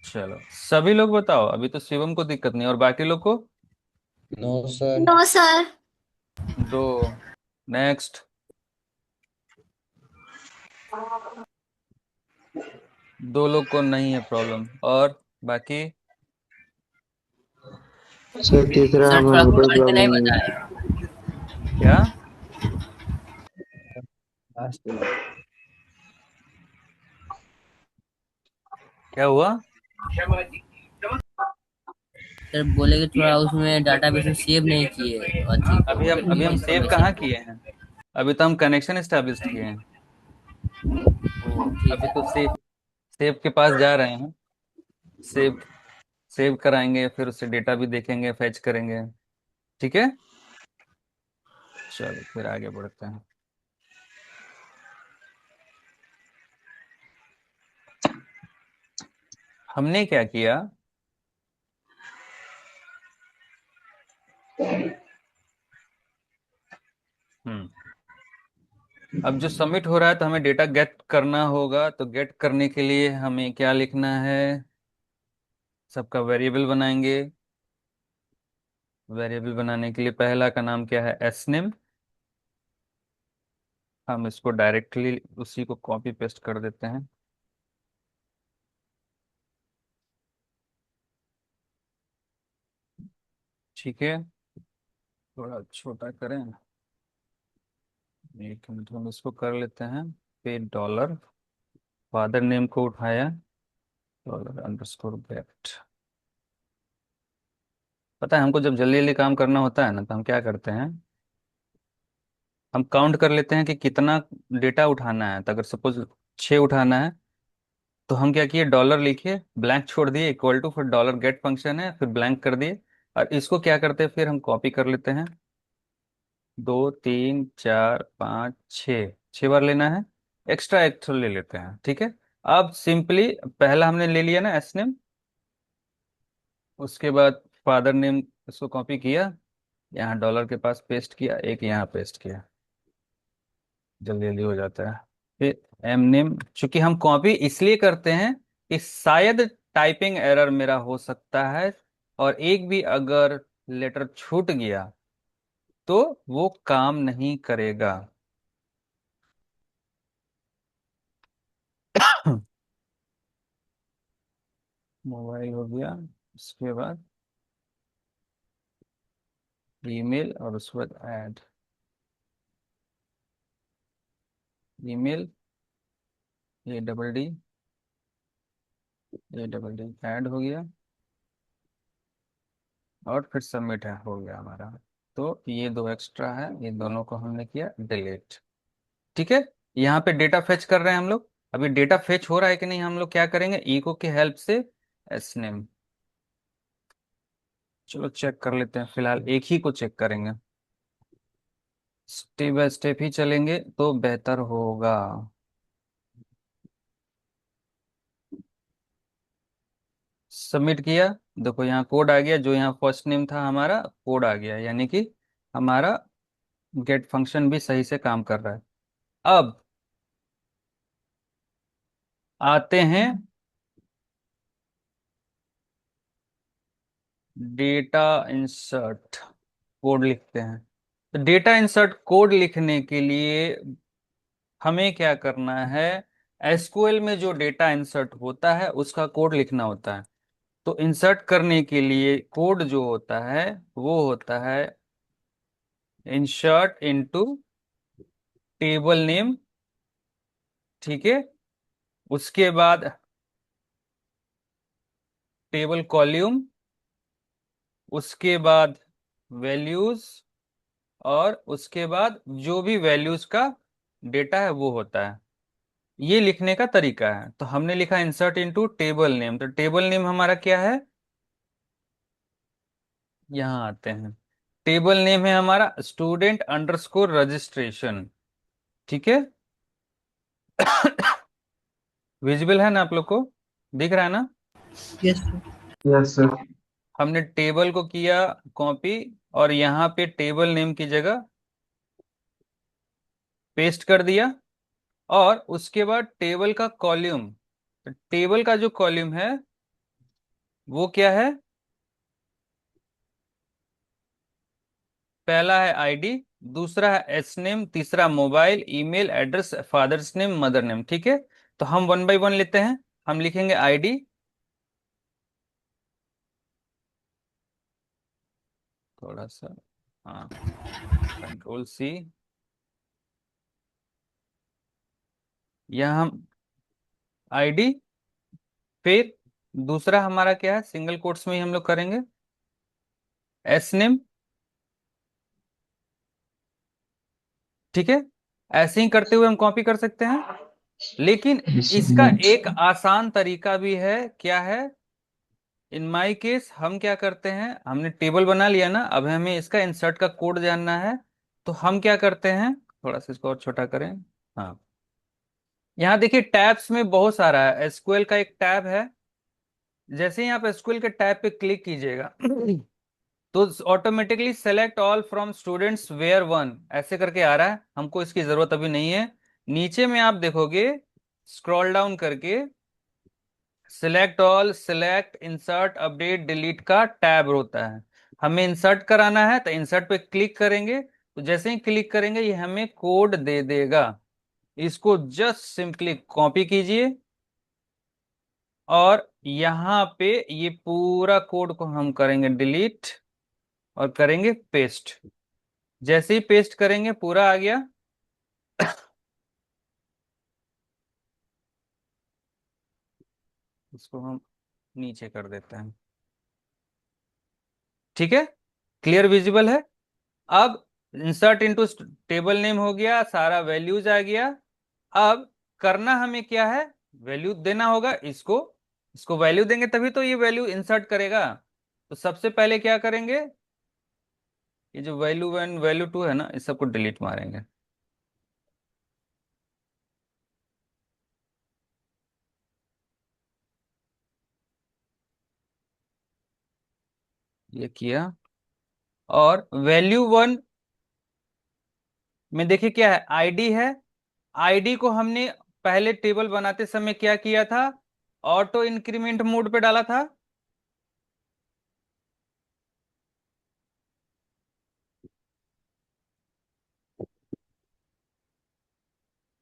चलो सभी लोग बताओ, अभी तो शिवम को दिक्कत नहीं, और बाकी लोग को? No sir. No sir. दो। नेक्स्ट। दो लोग को नहीं है प्रॉब्लम, और बाकी? सर तीसरा सर थोड़ा हमारा कोई खोल के नहीं प्रॉब्लम नहीं है। बताया। क्या? क्या हुआ? सर बोले कि थोड़ा उसमें डाटाबेस में सेव नहीं किए, अभी हम सेव कहाँ इंफॉर्मेशन। किए हैं, अभी तो हम कनेक्शन एस्टेब्लिश किए हैं। ठीक अभी है। तो सेव सेव के पास जा रहे हैं, सेव सेव कराएंगे, फिर उससे डेटा भी देखेंगे, फैच करेंगे। ठीक है, चलो फिर आगे बढ़ते हैं। हमने क्या किया, हम्म, अब जो सबमिट हो रहा है तो हमें डेटा गेट करना होगा, तो गेट करने के लिए हमें क्या लिखना है, सबका वेरिएबल बनाएंगे। वेरिएबल बनाने के लिए पहला का नाम क्या है, एसनेम। हम इसको डायरेक्टली उसी को कॉपी पेस्ट कर देते हैं। ठीक है, थोड़ा छोटा करें, एक मिनट हम इसको कर लेते हैं। फिर डॉलर फादर नेम को उठाया, डॉलर अंडरस्कोर गेट। पता है हमको जब जल्दी जल्दी काम करना होता है ना, तो हम क्या करते हैं, हम काउंट कर लेते हैं कि कितना डेटा उठाना है। तो अगर सपोज 6 उठाना है, तो हम क्या किए, डॉलर लिखे, ब्लैंक छोड़ दिए, इक्वल टू, फिर डॉलर गेट फंक्शन है, फिर ब्लैंक कर दिए। और इसको क्या करते हैं, फिर हम कॉपी कर लेते हैं। 2 3 4 5 6 6 बार लेना है, एक्स्ट्रा एक ले लेते हैं, ठीक है। अब सिंपली पहला हमने ले लिया ना एस नेम, उसके बाद फादर नेम, इसको कॉपी किया, यहाँ डॉलर के पास पेस्ट किया, एक यहाँ पेस्ट किया, जल्दी जल्दी हो जाता है। फिर एम नेम, चूंकि हम कॉपी इसलिए करते हैं कि शायद टाइपिंग एरर मेरा हो सकता है, और एक भी अगर लेटर छूट गया तो वो काम नहीं करेगा। मोबाइल हो गया, उसके बाद ईमेल, और उसके बाद add email, A double D add हो गया, और फिर सबमिट है, हो गया हमारा। तो ये दो एक्स्ट्रा है, ये दोनों को हमने किया डिलीट, ठीक है। यहाँ पे डेटा फेच कर रहे हैं हम लोग। अभी डेटा फेच हो रहा है कि नहीं, हम लोग क्या करेंगे, इको की हेल्प से एस नेम, चलो चेक कर लेते हैं, फिलहाल एक ही को चेक करेंगे, स्टेप बाय स्टेप ही चलेंगे तो बेहतर होगा। सबमिट किया, देखो यहाँ कोड आ गया, जो यहाँ फर्स्ट नेम था हमारा कोड आ गया, यानी कि हमारा गेट फंक्शन भी सही से काम कर रहा है। अब आते हैं डेटा इंसर्ट, कोड लिखते हैं। तो डेटा इंसर्ट कोड लिखने के लिए हमें क्या करना है, एसक्यूएल में जो डेटा इंसर्ट होता है उसका कोड लिखना होता है। तो इंसर्ट करने के लिए कोड जो होता है वो होता है इंसर्ट इनटू टेबल नेम, ठीक है। उसके बाद टेबल कॉल्यूम, उसके बाद वैल्यूज, और उसके बाद जो भी वैल्यूज का डेटा है वो होता है। ये लिखने का तरीका है। तो हमने लिखा इंसर्ट इनटू टेबल नेम, तो टेबल नेम हमारा क्या है, यहाँ आते हैं। टेबल नेम है हमारा स्टूडेंट अंडरस्कोर रजिस्ट्रेशन, ठीक है। विजिबल है ना आप लोग को, दिख रहा है ना। Yes, sir. Yes sir. हमने टेबल को किया कॉपी, और यहाँ पे टेबल नेम की जगह पेस्ट कर दिया, और उसके बाद टेबल का कॉल्यूम, तो टेबल का जो कॉल्यूम है वो क्या है, पहला है आईडी, दूसरा है एस नेम, तीसरा mobile, email address, father's name, mother name, ठीक है। तो हम वन बाय वन लेते हैं। हम लिखेंगे आईडी, थोड़ा सा, हाँ, कंट्रोल सी, यहाँ हम आईडी, फिर दूसरा हमारा क्या है, सिंगल कोट्स में ही हम लोग करेंगे, एस नेम, ठीक है। ऐसे ही करते हुए हम कॉपी कर सकते हैं, लेकिन इसका एक आसान तरीका भी है, क्या है, इन माई केस हम क्या करते हैं, हमने टेबल बना लिया ना, अब हमें इसका इंसर्ट का कोड जानना है। तो हम क्या करते हैं, थोड़ा सा इसको और छोटा करें, हाँ, यहाँ देखिए टैब्स में बहुत सारा है, एसक्यूएल का एक टैब है। जैसे ही आप एसक्यूएल के टैब पे क्लिक कीजिएगा तो automatically select all from students where one ऐसे करके आ रहा है, हमको इसकी जरूरत अभी नहीं है। नीचे में आप देखोगे, स्क्रॉल डाउन करके select all, select, insert, update, delete का टैब होता है। हमें इंसर्ट कराना है तो इंसर्ट पे क्लिक करेंगे, तो जैसे ही क्लिक करेंगे ये हमें कोड दे देगा। इसको जस्ट सिंपली कॉपी कीजिए, और यहाँ पे ये पूरा कोड को हम करेंगे डिलीट, और करेंगे पेस्ट। जैसे ही पेस्ट करेंगे पूरा आ गया। इसको हम नीचे कर देते हैं, ठीक है, क्लियर विजिबल है। अब इंसर्ट इनटू टेबल नेम हो गया, सारा वैल्यूज आ गया। अब करना हमें क्या है, वैल्यू देना होगा इसको, इसको वैल्यू देंगे तभी तो ये वैल्यू इंसर्ट करेगा। तो सबसे पहले क्या करेंगे, ये जो वैल्यू 1 वैल्यू 2 है ना, इस सबको डिलीट मारेंगे। ये किया। और वैल्यू 1 में देखिए क्या है, आईडी है। आईडी को हमने पहले टेबल बनाते समय क्या किया था, ऑटो इंक्रीमेंट मोड पे डाला था।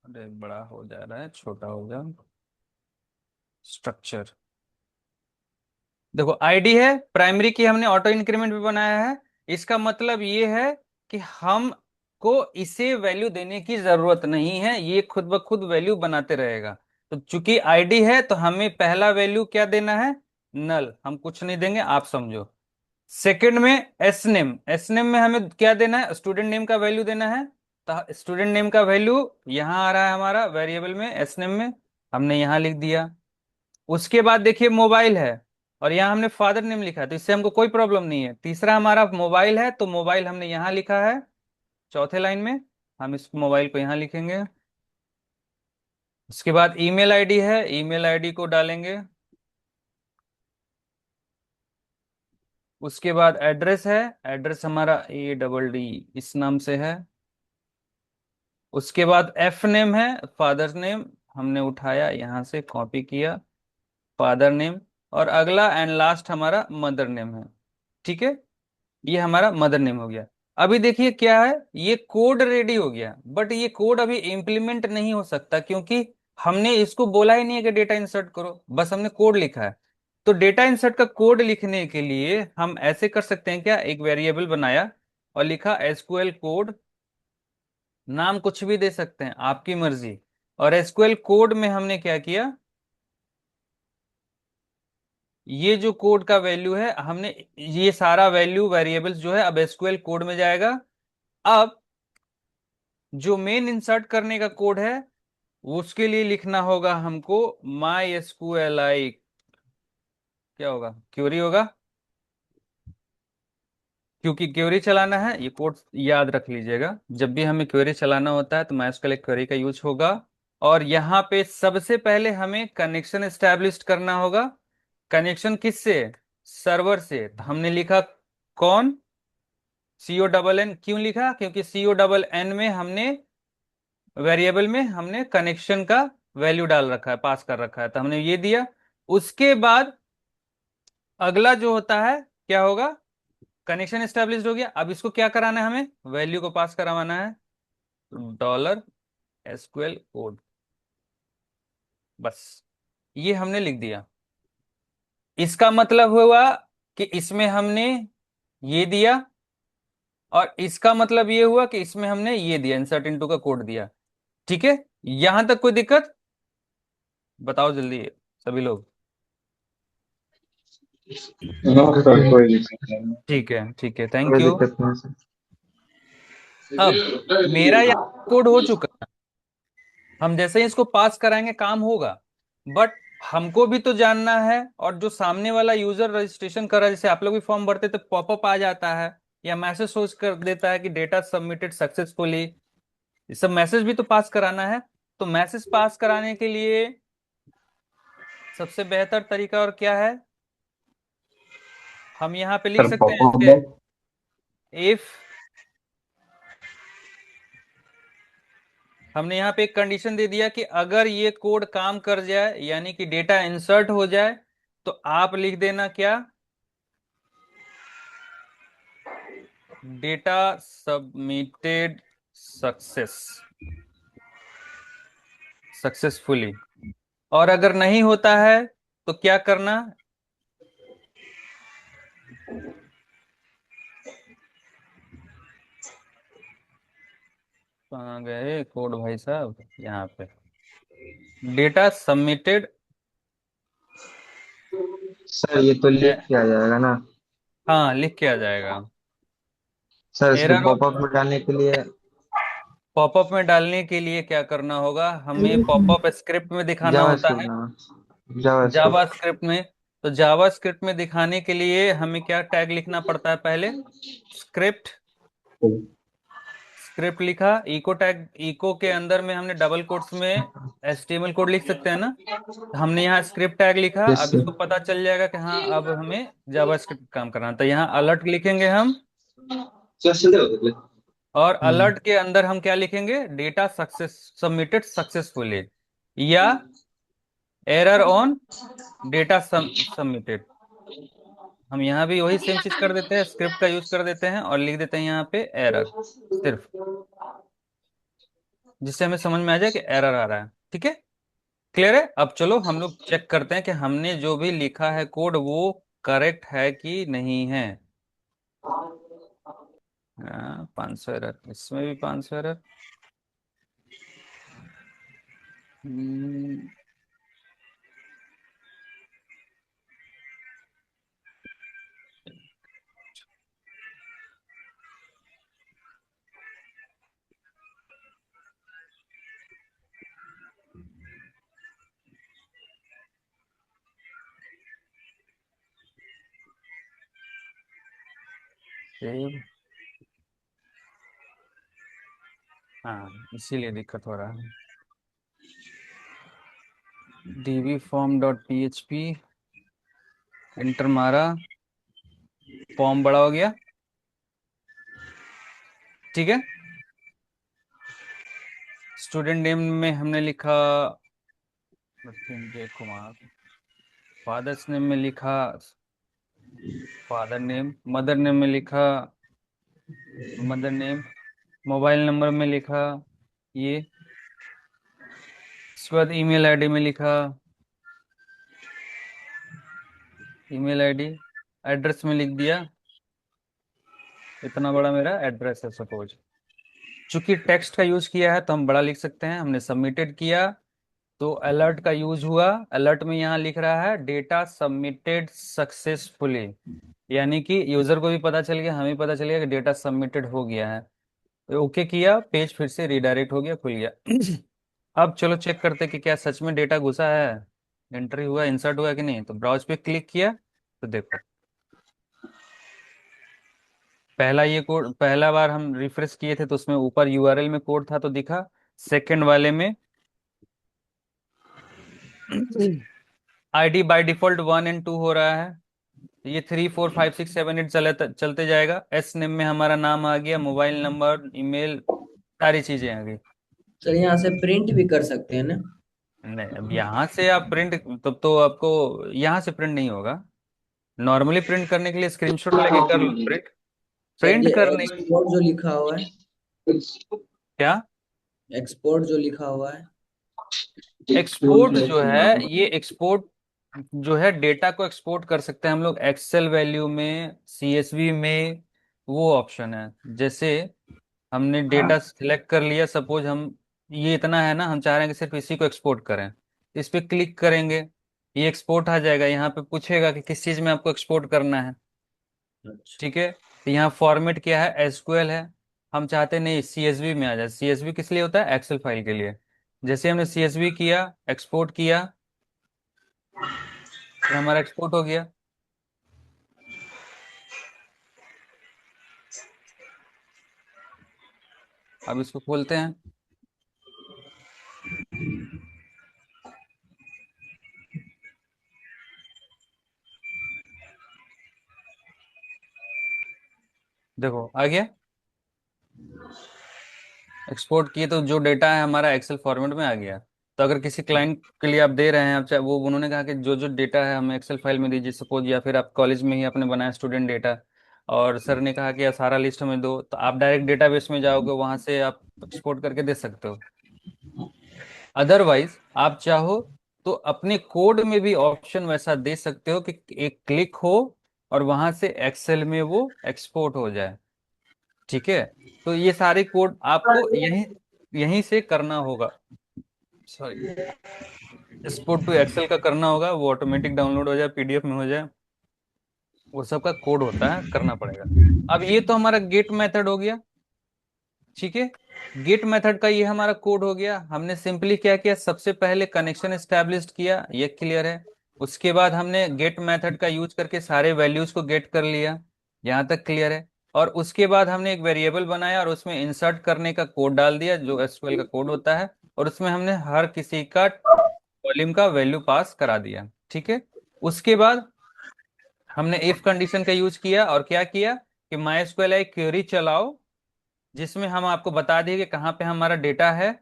अरे बड़ा हो जा रहा है, छोटा हो जा। स्ट्रक्चर देखो, आईडी है, प्राइमरी की हमने ऑटो इंक्रीमेंट पे बनाया है। इसका मतलब ये है कि हम को इसे वैल्यू देने की जरूरत नहीं है, ये खुद ब खुद वैल्यू बनाते रहेगा। तो चूंकि आईडी है तो हमें पहला वैल्यू क्या देना है, नल, हम कुछ नहीं देंगे, आप समझो। सेकंड में एस नेम, एस नेम में हमें क्या देना है, स्टूडेंट नेम का वैल्यू देना है। तो स्टूडेंट नेम का वैल्यू यहां आ रहा है हमारा वेरिएबल में, एस नेम में हमने यहां लिख दिया। उसके बाद देखिए मोबाइल है, और यहाँ हमने फादर नेम लिखा है, तो इससे हमको कोई प्रॉब्लम नहीं है। तीसरा हमारा मोबाइल है, तो मोबाइल हमने यहाँ लिखा है, चौथे लाइन में हम इस मोबाइल को यहाँ लिखेंगे। उसके बाद ईमेल आईडी है, ईमेल आईडी को डालेंगे। उसके बाद एड्रेस है, एड्रेस हमारा ADD इस नाम से है। उसके बाद एफ नेम है, फादर नेम, हमने उठाया यहाँ से कॉपी किया, फादर नेम। और अगला एंड लास्ट हमारा मदर नेम है। ठीक है, ये हमारा मदर नेम हो गया। अभी देखिए क्या है, ये कोड रेडी हो गया, बट ये कोड अभी इम्प्लीमेंट नहीं हो सकता, क्योंकि हमने इसको बोला ही नहीं है कि डेटा इंसर्ट करो, बस हमने कोड लिखा है। तो डेटा इंसर्ट का कोड लिखने के लिए हम ऐसे कर सकते हैं क्या, एक वेरिएबल बनाया और लिखा एसक्यूएल कोड, नाम कुछ भी दे सकते हैं, आपकी मर्जी। और एसक्यूएल कोड में हमने क्या किया, ये जो कोड का वैल्यू है हमने, ये सारा वैल्यू वेरिएबल्स जो है अब एसक्यूएल कोड में जाएगा। अब जो मेन इंसर्ट करने का कोड है उसके लिए लिखना होगा हमको माई एसक्यूएल क्या होगा, क्यूरी होगा, क्योंकि क्वेरी चलाना है। ये कोड याद रख लीजिएगा, जब भी हमें क्वेरी चलाना होता है तो MySQL क्वेरी का यूज होगा। और यहाँ पे सबसे पहले हमें कनेक्शन एस्टेब्लिश करना होगा। कनेक्शन किससे, सर्वर से। तो हमने लिखा कौन, CONN, क्यों लिखा, क्योंकि CONN में हमने वेरिएबल में हमने कनेक्शन का वैल्यू डाल रखा है, पास कर रखा है, तो हमने ये दिया। उसके बाद अगला जो होता है क्या होगा, कनेक्शन एस्टेब्लिश हो गया। अब इसको क्या कराना है, हमें वैल्यू को पास करवाना है, $SQL कोड, बस ये हमने लिख दिया। इसका मतलब हुआ कि इसमें हमने ये दिया, और इसका मतलब ये हुआ कि इसमें हमने ये दिया, इंसर्ट इनटू का कोड दिया। ठीक है, यहां तक कोई दिक्कत, बताओ जल्दी सभी लोग। नो सर, कोई दिक्कत नहीं। ठीक है, ठीक है, थैंक कोई यू। दिक्कत नहीं सर। अब मेरा यहाँ कोड हो चुका है, हम जैसे ही इसको पास कराएंगे काम होगा। बट हमको भी तो जानना है, और जो सामने वाला यूजर रजिस्ट्रेशन कर रहा है, जैसे आप लोग भी फॉर्म भरते तो पॉपअप आ जाता है या मैसेज सोच कर देता है कि डेटा सबमिटेड सक्सेसफुली, ये सब मैसेज भी तो पास कराना है। तो मैसेज पास कराने के लिए सबसे बेहतर तरीका और क्या है, हम यहाँ पे लिख सर सकते पॉपअप हैं, बॉक्स। इफ हमने यहाँ पे एक कंडीशन दे दिया कि अगर ये कोड काम कर जाए, यानी कि डेटा इंसर्ट हो जाए, तो आप लिख देना क्या, डेटा सबमिटेड सक्सेसफुली। और अगर नहीं होता है तो क्या करना, कहाँ गए कोड भाई साहब, यहाँ पे डेटा सबमिटेड, सर ये तो लिख के आ जाएगा ना। हाँ लिख के आ जाएगा। सर इसको एरर पॉपअप में डालने के लिए पॉपअप में डालने के लिए क्या करना होगा, हमें पॉपअप स्क्रिप्ट में दिखाना होता जावास्क्रिप्ट है, में जावास्क्रिप्ट। जावा स्क्रिप्ट में। तो जावा स्क्रिप्ट में दिखाने के लिए हमें क्या टैग लिखना पड़ता है, पहले स्क्रिप्ट। स्क्रिप्ट लिखा, इको टैग, इको के अंदर में हमने डबल कोट्स में HTML कोड लिख सकते हैं ना, तो हमने यहाँ स्क्रिप्ट टैग लिखा। यस अब सर। इसको पता चल जाएगा कि हाँ अब हमें जावा स्क्रिप्ट काम करना है। तो यहाँ अलर्ट लिखेंगे हम, और हम्म। अलर्ट के अंदर हम क्या लिखेंगे, डेटा सक्सेस सबमिटेड सक्सेसफुली, या एरर ऑन डेटा सबमिटेड। हम यहाँ भी वही सेम चीज कर देते हैं, स्क्रिप्ट का यूज कर देते हैं और लिख देते हैं यहाँ पे एरर सिर्फ, जिससे हमें समझ में आ जाए कि एरर आ रहा है। ठीक है, क्लियर है। अब चलो हम लोग चेक करते हैं कि हमने जो भी लिखा है कोड वो करेक्ट है कि नहीं है। 500 एरर, इसमें भी 500 एरर। सेव, हाँ इसीलिए दिक्कत हो रहा है। dbform.php, इंटर मारा, फॉर्म बड़ा हो गया। ठीक है, स्टूडेंट नेम में हमने लिखा मृत्युंजय कुमार, फादर्स नेम में लिखा फादर नेम, मदर नेम में लिखा मदर नेम, मोबाइल नंबर में लिखा ये, इसके बाद ईमेल आईडी में लिखा ईमेल आईडी, एड्रेस में लिख दिया, इतना बड़ा मेरा एड्रेस है सपोज। चूंकि टेक्स्ट का यूज किया है तो हम बड़ा लिख सकते हैं। हमने सबमिटेड किया तो अलर्ट का यूज हुआ, अलर्ट में यहाँ लिख रहा है डेटा सबमिटेड सक्सेसफुली, यानी कि यूजर को भी पता चल गया, हमें पता चल गया कि डेटा सबमिटेड हो गया है। ओके किया, पेज फिर से रिडायरेक्ट हो गया, खुल गया। अब चलो चेक करते कि क्या सच में डेटा घुसा है, एंट्री हुआ, इंसर्ट हुआ कि नहीं। तो ब्राउज पे क्लिक किया तो देखो, पहला ये कोड, पहला बार हम रिफ्रेश किए थे तो उसमें ऊपर URL में कोड था तो दिखा। सेकंड वाले में ID बाय डिफॉल्ट 1 और 2 हो रहा है, ये 3 4 5 6 7 8 चलते जाएगा। एस नेम में हमारा नाम आ गया, मोबाइल नंबर, ईमेल, सारी चीजें आ गई। सर यहाँ से प्रिंट भी कर सकते हैं ना? नहीं, अब यहाँ से आप प्रिंट, तब तो आपको यहाँ से प्रिंट नहीं होगा। नॉर्मली प्रिंट करने के लिए स्क्रीनशॉट लेके कर लो प्रिंट। सर प्रिंट ये करने, एक्सपोर्ट जो लिखा हुआ है, क्या एक्सपोर्ट जो लिखा हुआ है, एक्सपोर्ट जो है, ये एक्सपोर्ट जो है डेटा को एक्सपोर्ट कर सकते हैं हम लोग एक्सेल वैल्यू में, CSV में, वो ऑप्शन है। जैसे हमने डेटा सिलेक्ट कर लिया, सपोज हम ये इतना है ना, हम चाह रहे हैं कि सिर्फ इसी को एक्सपोर्ट करें, इस पे क्लिक करेंगे, ये एक्सपोर्ट आ जाएगा। यहाँ पे पूछेगा कि किस चीज में आपको एक्सपोर्ट करना है। अच्छा। ठीक है, तो यहाँ फॉर्मेट क्या है, SQL है। हम चाहते नहीं CSV में आ जाए। CSV किस लिए होता है, एक्सेल फाइल के लिए। जैसे हमने CSV किया, एक्सपोर्ट किया, ये हमारा एक्सपोर्ट हो गया। अब इसको खोलते हैं। देखो आ गया, एक्सपोर्ट किए तो जो डेटा है हमारा एक्सेल फॉर्मेट में आ गया। तो अगर किसी क्लाइंट के लिए आप दे रहे हैं, आप चाहे वो, उन्होंने कहा कि जो जो डेटा है हमें एक्सेल फाइल में दीजिए सपोज, या फिर आप कॉलेज में ही आपने बनाया स्टूडेंट डेटा, और सर ने कहा कि यार सारा लिस्ट हमें दो, तो आप डायरेक्ट डेटाबेस में जाओगे, वहां से आप एक्सपोर्ट करके दे सकते हो। अदरवाइज आप चाहो तो अपने कोड में भी ऑप्शन वैसा दे सकते हो कि एक क्लिक हो और वहां से एक्सेल में वो एक्सपोर्ट हो जाए। ठीक है, तो ये सारे कोड आपको यहीं यहीं से करना होगा, सॉरी, एक्सपोर्ट टू एक्सेल का करना होगा, वो ऑटोमेटिक डाउनलोड हो जाए, PDF में हो जाए। वो सबका कोड होता है, करना पड़ेगा। अब ये तो हमारा गेट मेथड हो गया, ठीक है। गेट मेथड का ये हमारा कोड हो गया। हमने सिंपली क्या किया, सबसे पहले कनेक्शन एस्टेब्लिश किया, ये क्लियर है। उसके बाद हमने गेट मेथड का यूज करके सारे वैल्यूज को गेट कर लिया, यहाँ तक क्लियर है। और उसके बाद हमने एक वेरिएबल बनाया और उसमें इंसर्ट करने का कोड डाल दिया, जो एसक्यूएल का कोड होता है। और उसमें हमने हर किसी का वॉल्यूम का वैल्यू पास करा दिया, ठीक है। उसके बाद हमने इफ कंडीशन का यूज किया और क्या किया कि MySQL क्वेरी चलाओ, जिसमें हम आपको बता दें कि कहाँ पे हमारा डेटा है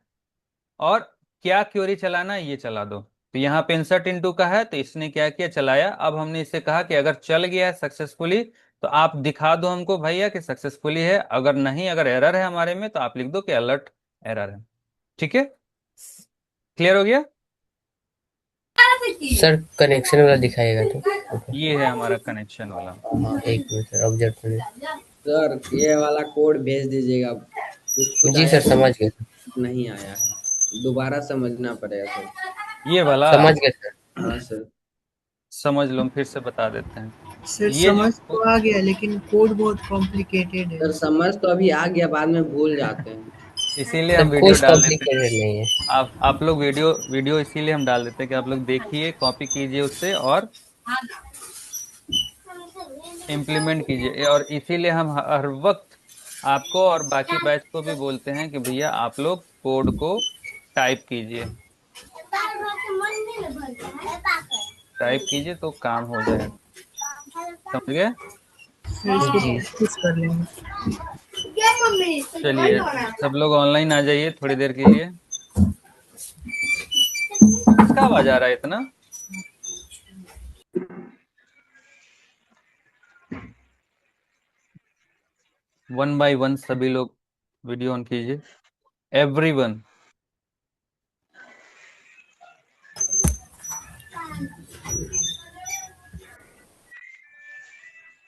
और क्या क्वेरी चलाना है, ये चला दो। तो यहाँ पे इंसर्ट इनटू का है, तो इसने क्या किया, चलाया। अब हमने इससे कहा कि अगर चल गया है सक्सेसफुली तो आप दिखा दो हमको भैया कि सक्सेसफुली है, अगर नहीं, अगर एरर है हमारे में तो आप लिख दो कि अलर्ट एरर है, ठीक है। क्लियर हो गया। सर कनेक्शन वाला दिखाएगा तो। ये है हमारा कनेक्शन वाला। हाँ, एक मिनट सर, ऑब्जर्व करें। सर ये वाला कोड भेज दीजिएगा, कुछ कुछ जी आया सर, समझ गए। नहीं आया है, दोबारा समझना पड़ेगा सर। ये वाला समझ गए सर। हाँ सर। समझ लो, हम फिर से बता देते हैं। सर ये समझ जो, तो आ गया लेकिन कोड बहुत कॉम्प्लिकेटेड है। सर समझ तो अभी आ गया, बाद में भूल जाते हैं। इसीलिए हम सर वीडियो कुछ डाल देते हैं। कॉम्प्लिकेटेड नहीं है। आप लोग वीडियो वीडियो इसीलिए हम डाल देते हैं कि आप लोग देखिए, कॉपी कीजिए उससे और इम्प्लीमेंट कीजिए। और इसीलिए हम हर वक्त आपको और बाकी बैच को भी बोलते हैं कि भैया आप लोग कोड को टाइप कीजिए, टाइप कीजिए तो काम हो जाएगा, समझ गए। फिर इसको जी प्रैक्टिस कर लेंगे। चलिए, सब लोग ऑनलाइन आ जाइए थोड़ी देर के लिए। किसका आवाज आ रहा है इतना। वन बाय वन सभी लोग वीडियो ऑन कीजिए, एवरीवन।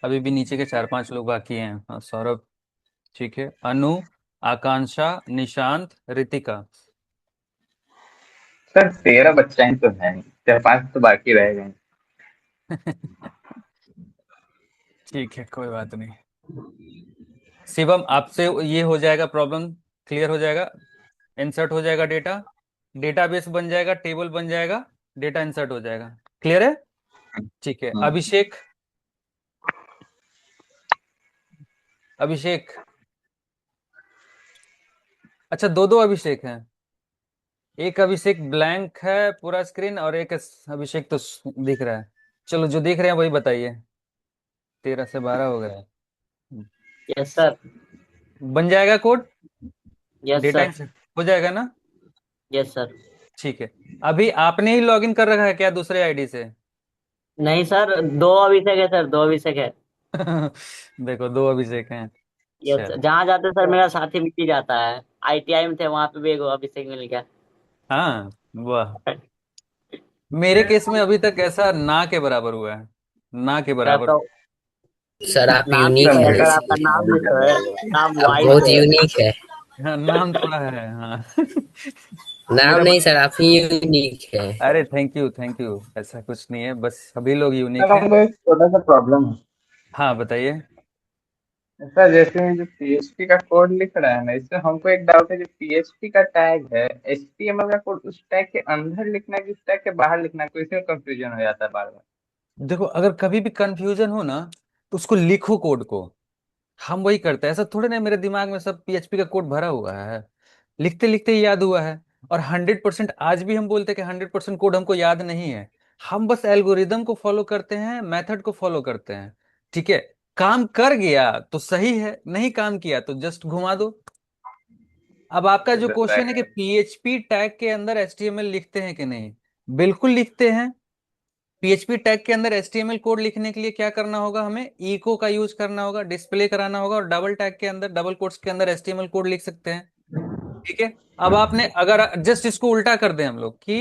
अभी भी नीचे के 4-5 लोग बाकी हैं। हाँ, सौरभ, ठीक है, अनु, आकांक्षा, निशांत, रितिका। सर 13 बच्चा ही तो है, 4-5 तो बाकी रह गए। ठीक है, कोई बात नहीं। शिवम, आपसे ये हो जाएगा, प्रॉब्लम क्लियर हो जाएगा, इंसर्ट हो जाएगा डेटा, डेटाबेस बन जाएगा, टेबल बन जाएगा, डेटा इंसर्ट हो जाएगा। क्लियर है, ठीक है। अभिषेक, अभिषेक, अच्छा दो दो अभिषेक हैं। एक अभिषेक ब्लैंक है पूरा स्क्रीन, और एक अभिषेक तो दिख रहा है। चलो, जो दिख रहे हैं वही बताइए। 13 से 12 हो गए। Yes sir. बन जाएगा code, yes data sir. Insert हो जाएगा ना। Yes sir. ठीक है। अभी आपने ही लॉगिन कर रखा है क्या दूसरे आईडी से। नहीं सर, 2 अभिषेक है सर, 2 अभिषेक है। देखो, दो अभिषेक हैं। यस सर, चलो, जहाँ जाते सर मेरा साथी मिल ही जाता है। आईटीआई में थे, वहां पे भी एक अभिषेक मिल गया। हाँ, वाह। मेरे केस में अभी तक ऐसा ना के बराबर हुआ है, ना के सर बराबर। तो सर आप नाम यूनिक तो है है। सर, आपका नाम भी तो है। नाम आप वाइस बहुत है। यूनिक है। हाँ, नाम थोड़ा है, हाँ। नाम मेरा नहीं सर, आप ही यूनिक है। अरे थैंक यू, थैंक यू। ऐसा कुछ नहीं है, बस सभी लोग यूनिक सर हैं। हमको एक छोटा सा प्रॉब्लम है। हाँ, बताइए। सर जैसे जो पीएचपी का कोड लिख रहा है ना, इसमें हमको एक डाउट है, जो पीएचपी का टैग है, एचटीएमएल का कोड उस टैग के अंदर लिखना है कि उस टैग के बाहर लिखना है, तो इसमें कंफ्यूजन हो जाता है बार बार। देखो, अगर कभी भी कंफ्यूजन हो ना तो उसको लिखो कोड को। हम वही करते हैं, ऐसा थोड़े ना मेरे दिमाग में सब पीएचपी का कोड भरा हुआ है, लिखते लिखते ही याद हुआ है। और 100% आज भी हम बोलते हैं कि 100% कोड हमको याद नहीं है। हम बस एल्गोरिदम को फॉलो करते हैं, मेथड को फॉलो करते हैं, ठीक है। काम कर गया तो सही है, नहीं काम किया तो जस्ट घुमा दो। अब आपका जो क्वेश्चन है कि पीएचपी टैग के अंदर एचटीएमएल लिखते हैं कि नहीं, बिल्कुल लिखते हैं। पीएचपी टैग के अंदर एचटीएमएल कोड लिखने के लिए क्या करना होगा, हमें इको का यूज करना होगा, डिस्प्ले कराना होगा, और डबल टैग के अंदर, डबल कोट्स के अंदर एचटीएमएल कोड लिख सकते हैं, ठीक है। अब आपने अगर जस्ट इसको उल्टा कर दें हम लोग कि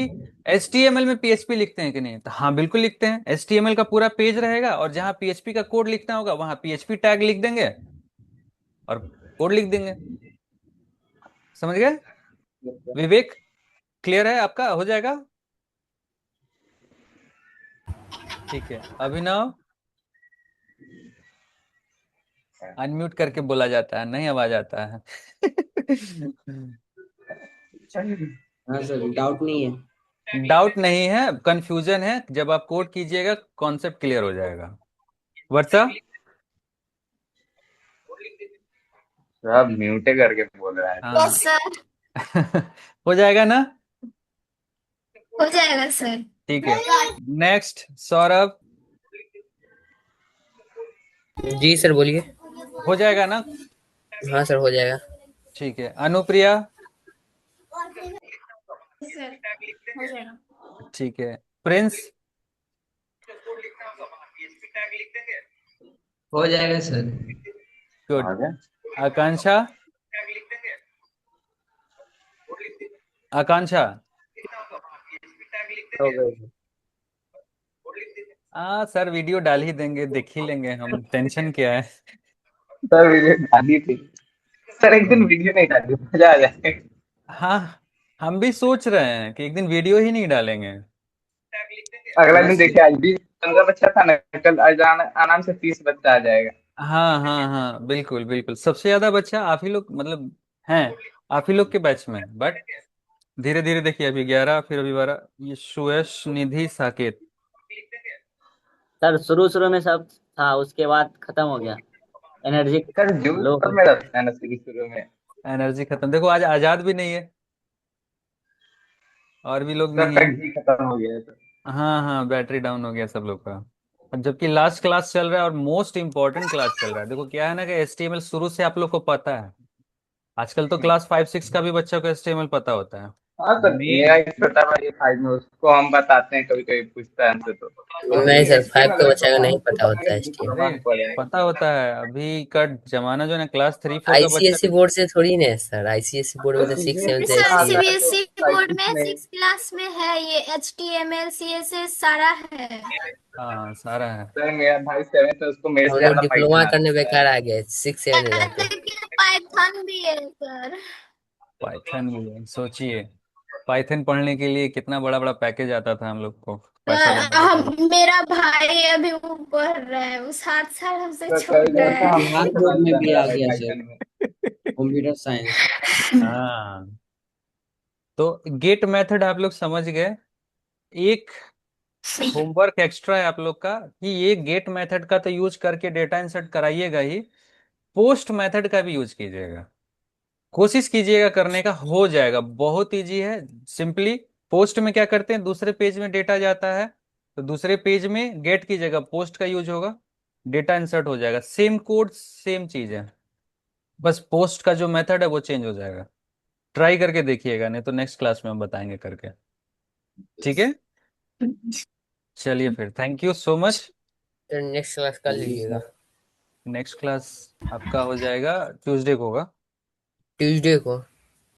एचटीएमएल में पीएचपी लिखते हैं कि नहीं, तो हाँ बिल्कुल लिखते हैं। एचटीएमएल का पूरा पेज रहेगा और जहां पीएचपी का कोड लिखना होगा वहां पीएचपी टैग लिख देंगे और कोड लिख देंगे। समझ गए विवेक, क्लियर है आपका, हो जाएगा, ठीक है। अभिनव, अनम्यूट करके बोला जाता है, नहीं आवाज आता है। हाँ सर, डाउट नहीं है। डाउट नहीं है, कंफ्यूजन है। जब आप कोड कीजिएगा कॉन्सेप्ट क्लियर हो जाएगा। वर्षा। सब म्यूटे करके बोल रहा है। हाँ। यस सर, हो जाएगा ना? हो जाएगा सर। ठीक है। नेक्स्ट सौरभ। जी सर बोलिए। हो जाएगा ना? हाँ सर हो जाएगा। ठीक है। अनुप्रिया। सर हो जाएगा। ठीक है। प्रिंस। हो जाएगा सर। गुड। आगे आकांक्षा। आकांक्षा। हो गए। सर वीडियो डाल ही देंगे, देख ही लेंगे हम, टेंशन क्या है। सर वीडियो डाली थी। सर एक दिन वीडियो नहीं डाली, मजा आ जाएगा। हाँ, हम भी सोच रहे हैं कि एक दिन वीडियो ही नहीं डालेंगे। अगला दिन बस। देखिए, आज भी 15 बच्चा था ना, कल आराम से 30 बच्चा आ जाएगा। हाँ हाँ हाँ, बिल्कुल बिल्कुल, सबसे ज्यादा बच्चा आप ही लोग मतलब हैं, आप ही लोग के बैच में। बट धीरे धीरे देखिए, अभी 11, फिर अभी 12, ये सुयश, निधि, साकेत। सर शुरू शुरू में सब था, उसके बाद खत्म हो गया, एनर्जी सर जोश लो सब हो में गया। रहता है ना शुरू शुरू में। एनर्जी खत्म, देखो आज आजाद भी नहीं है, और भी लोग नहीं सबका है। घी खत्म हो गया है तो। हाँ हाँ, बैटरी डाउन हो गया सब लोग का। और जबकि लास्ट क्लास चल रहा है और मोस्ट इंपॉर्टेंट क्लास चल रहा है। देखो क्या है ना कि HTML शुरू से आप लोग को पता है। आजकल तो क्लास 5 6 का भी बच्चा को HTML पता होता है। हाँ सर, मेरा मेन। एक छोटा भाई 5 में, उसको हम बताते हैं, कभी कभी पूछता है हमसे तो नहीं सर, 5 HTML का अगर बच्चा का नहीं हमको पता बताएगा होता है तो HTML। अरे समझ पड़ेगा। पता होता है, अभी का जमाना जो है ना, क्लास 3 4 का बच्चा आईसीएसई भी। बोर्ड से थोड़ी ना है सर, आईसीएसई बोर्ड में तो तो 6 7 सीबीएसई से में सर HTML। आता है तो सीबीएसई बोर्ड 35 में में। 6 क्लास में है ये HTML CSS सारा है। हाँ सारा है। सर मेरा भाई 7 है, उसको मेरे हम से लोग ज्यादा डिप्लोमा पाइथन करने आता है। बेकार आ गए 6 7 में यहाँ जाके। तक कि पाइथन भी है सर। पाइथन भी है, सोचिए। पाइथन पढ़ने के लिए कितना बड़ा बड़ा पैकेज आता था हम लोग को, पैसा देना पड़ता हम था। मेरा भाई अभी वो पढ़ रहा है, वो 7 साल हमसे तो सर छोटा इधर से है। हम बिहार 2 बोर्ड साल में भी ज्यादा आ है गया सर, पाइथन में। Computer science. हाँ, तो गेट मेथड आप लोग समझ गए। एक होमवर्क एक्स्ट्रा है आप लोग का कि ये गेट मेथड का तो यूज करके डेटा इंसर्ट कराइएगा ही, पोस्ट मेथड का भी यूज कीजिएगा। कोशिश कीजिएगा करने का, हो जाएगा, बहुत इजी है। सिंपली पोस्ट में क्या करते हैं, दूसरे पेज में डेटा जाता है, तो दूसरे पेज में गेट की जगह पोस्ट का यूज होगा, डेटा इंसर्ट हो जाएगा। सेम कोड सेम चीज है, बस पोस्ट का जो मेथड है वो चेंज हो जाएगा। ट्राई करके देखिएगा, नहीं तो नेक्स्ट क्लास में हम बताएंगे करके। ठीक है, चलिए फिर, थैंक यू सो मच। तो नेक्स्ट क्लास कर थैंक यू लीजिएगा। सर। नेक्स्ट क्लास आपका हो जाएगा ट्यूसडे को होगा। ट्यूसडे को।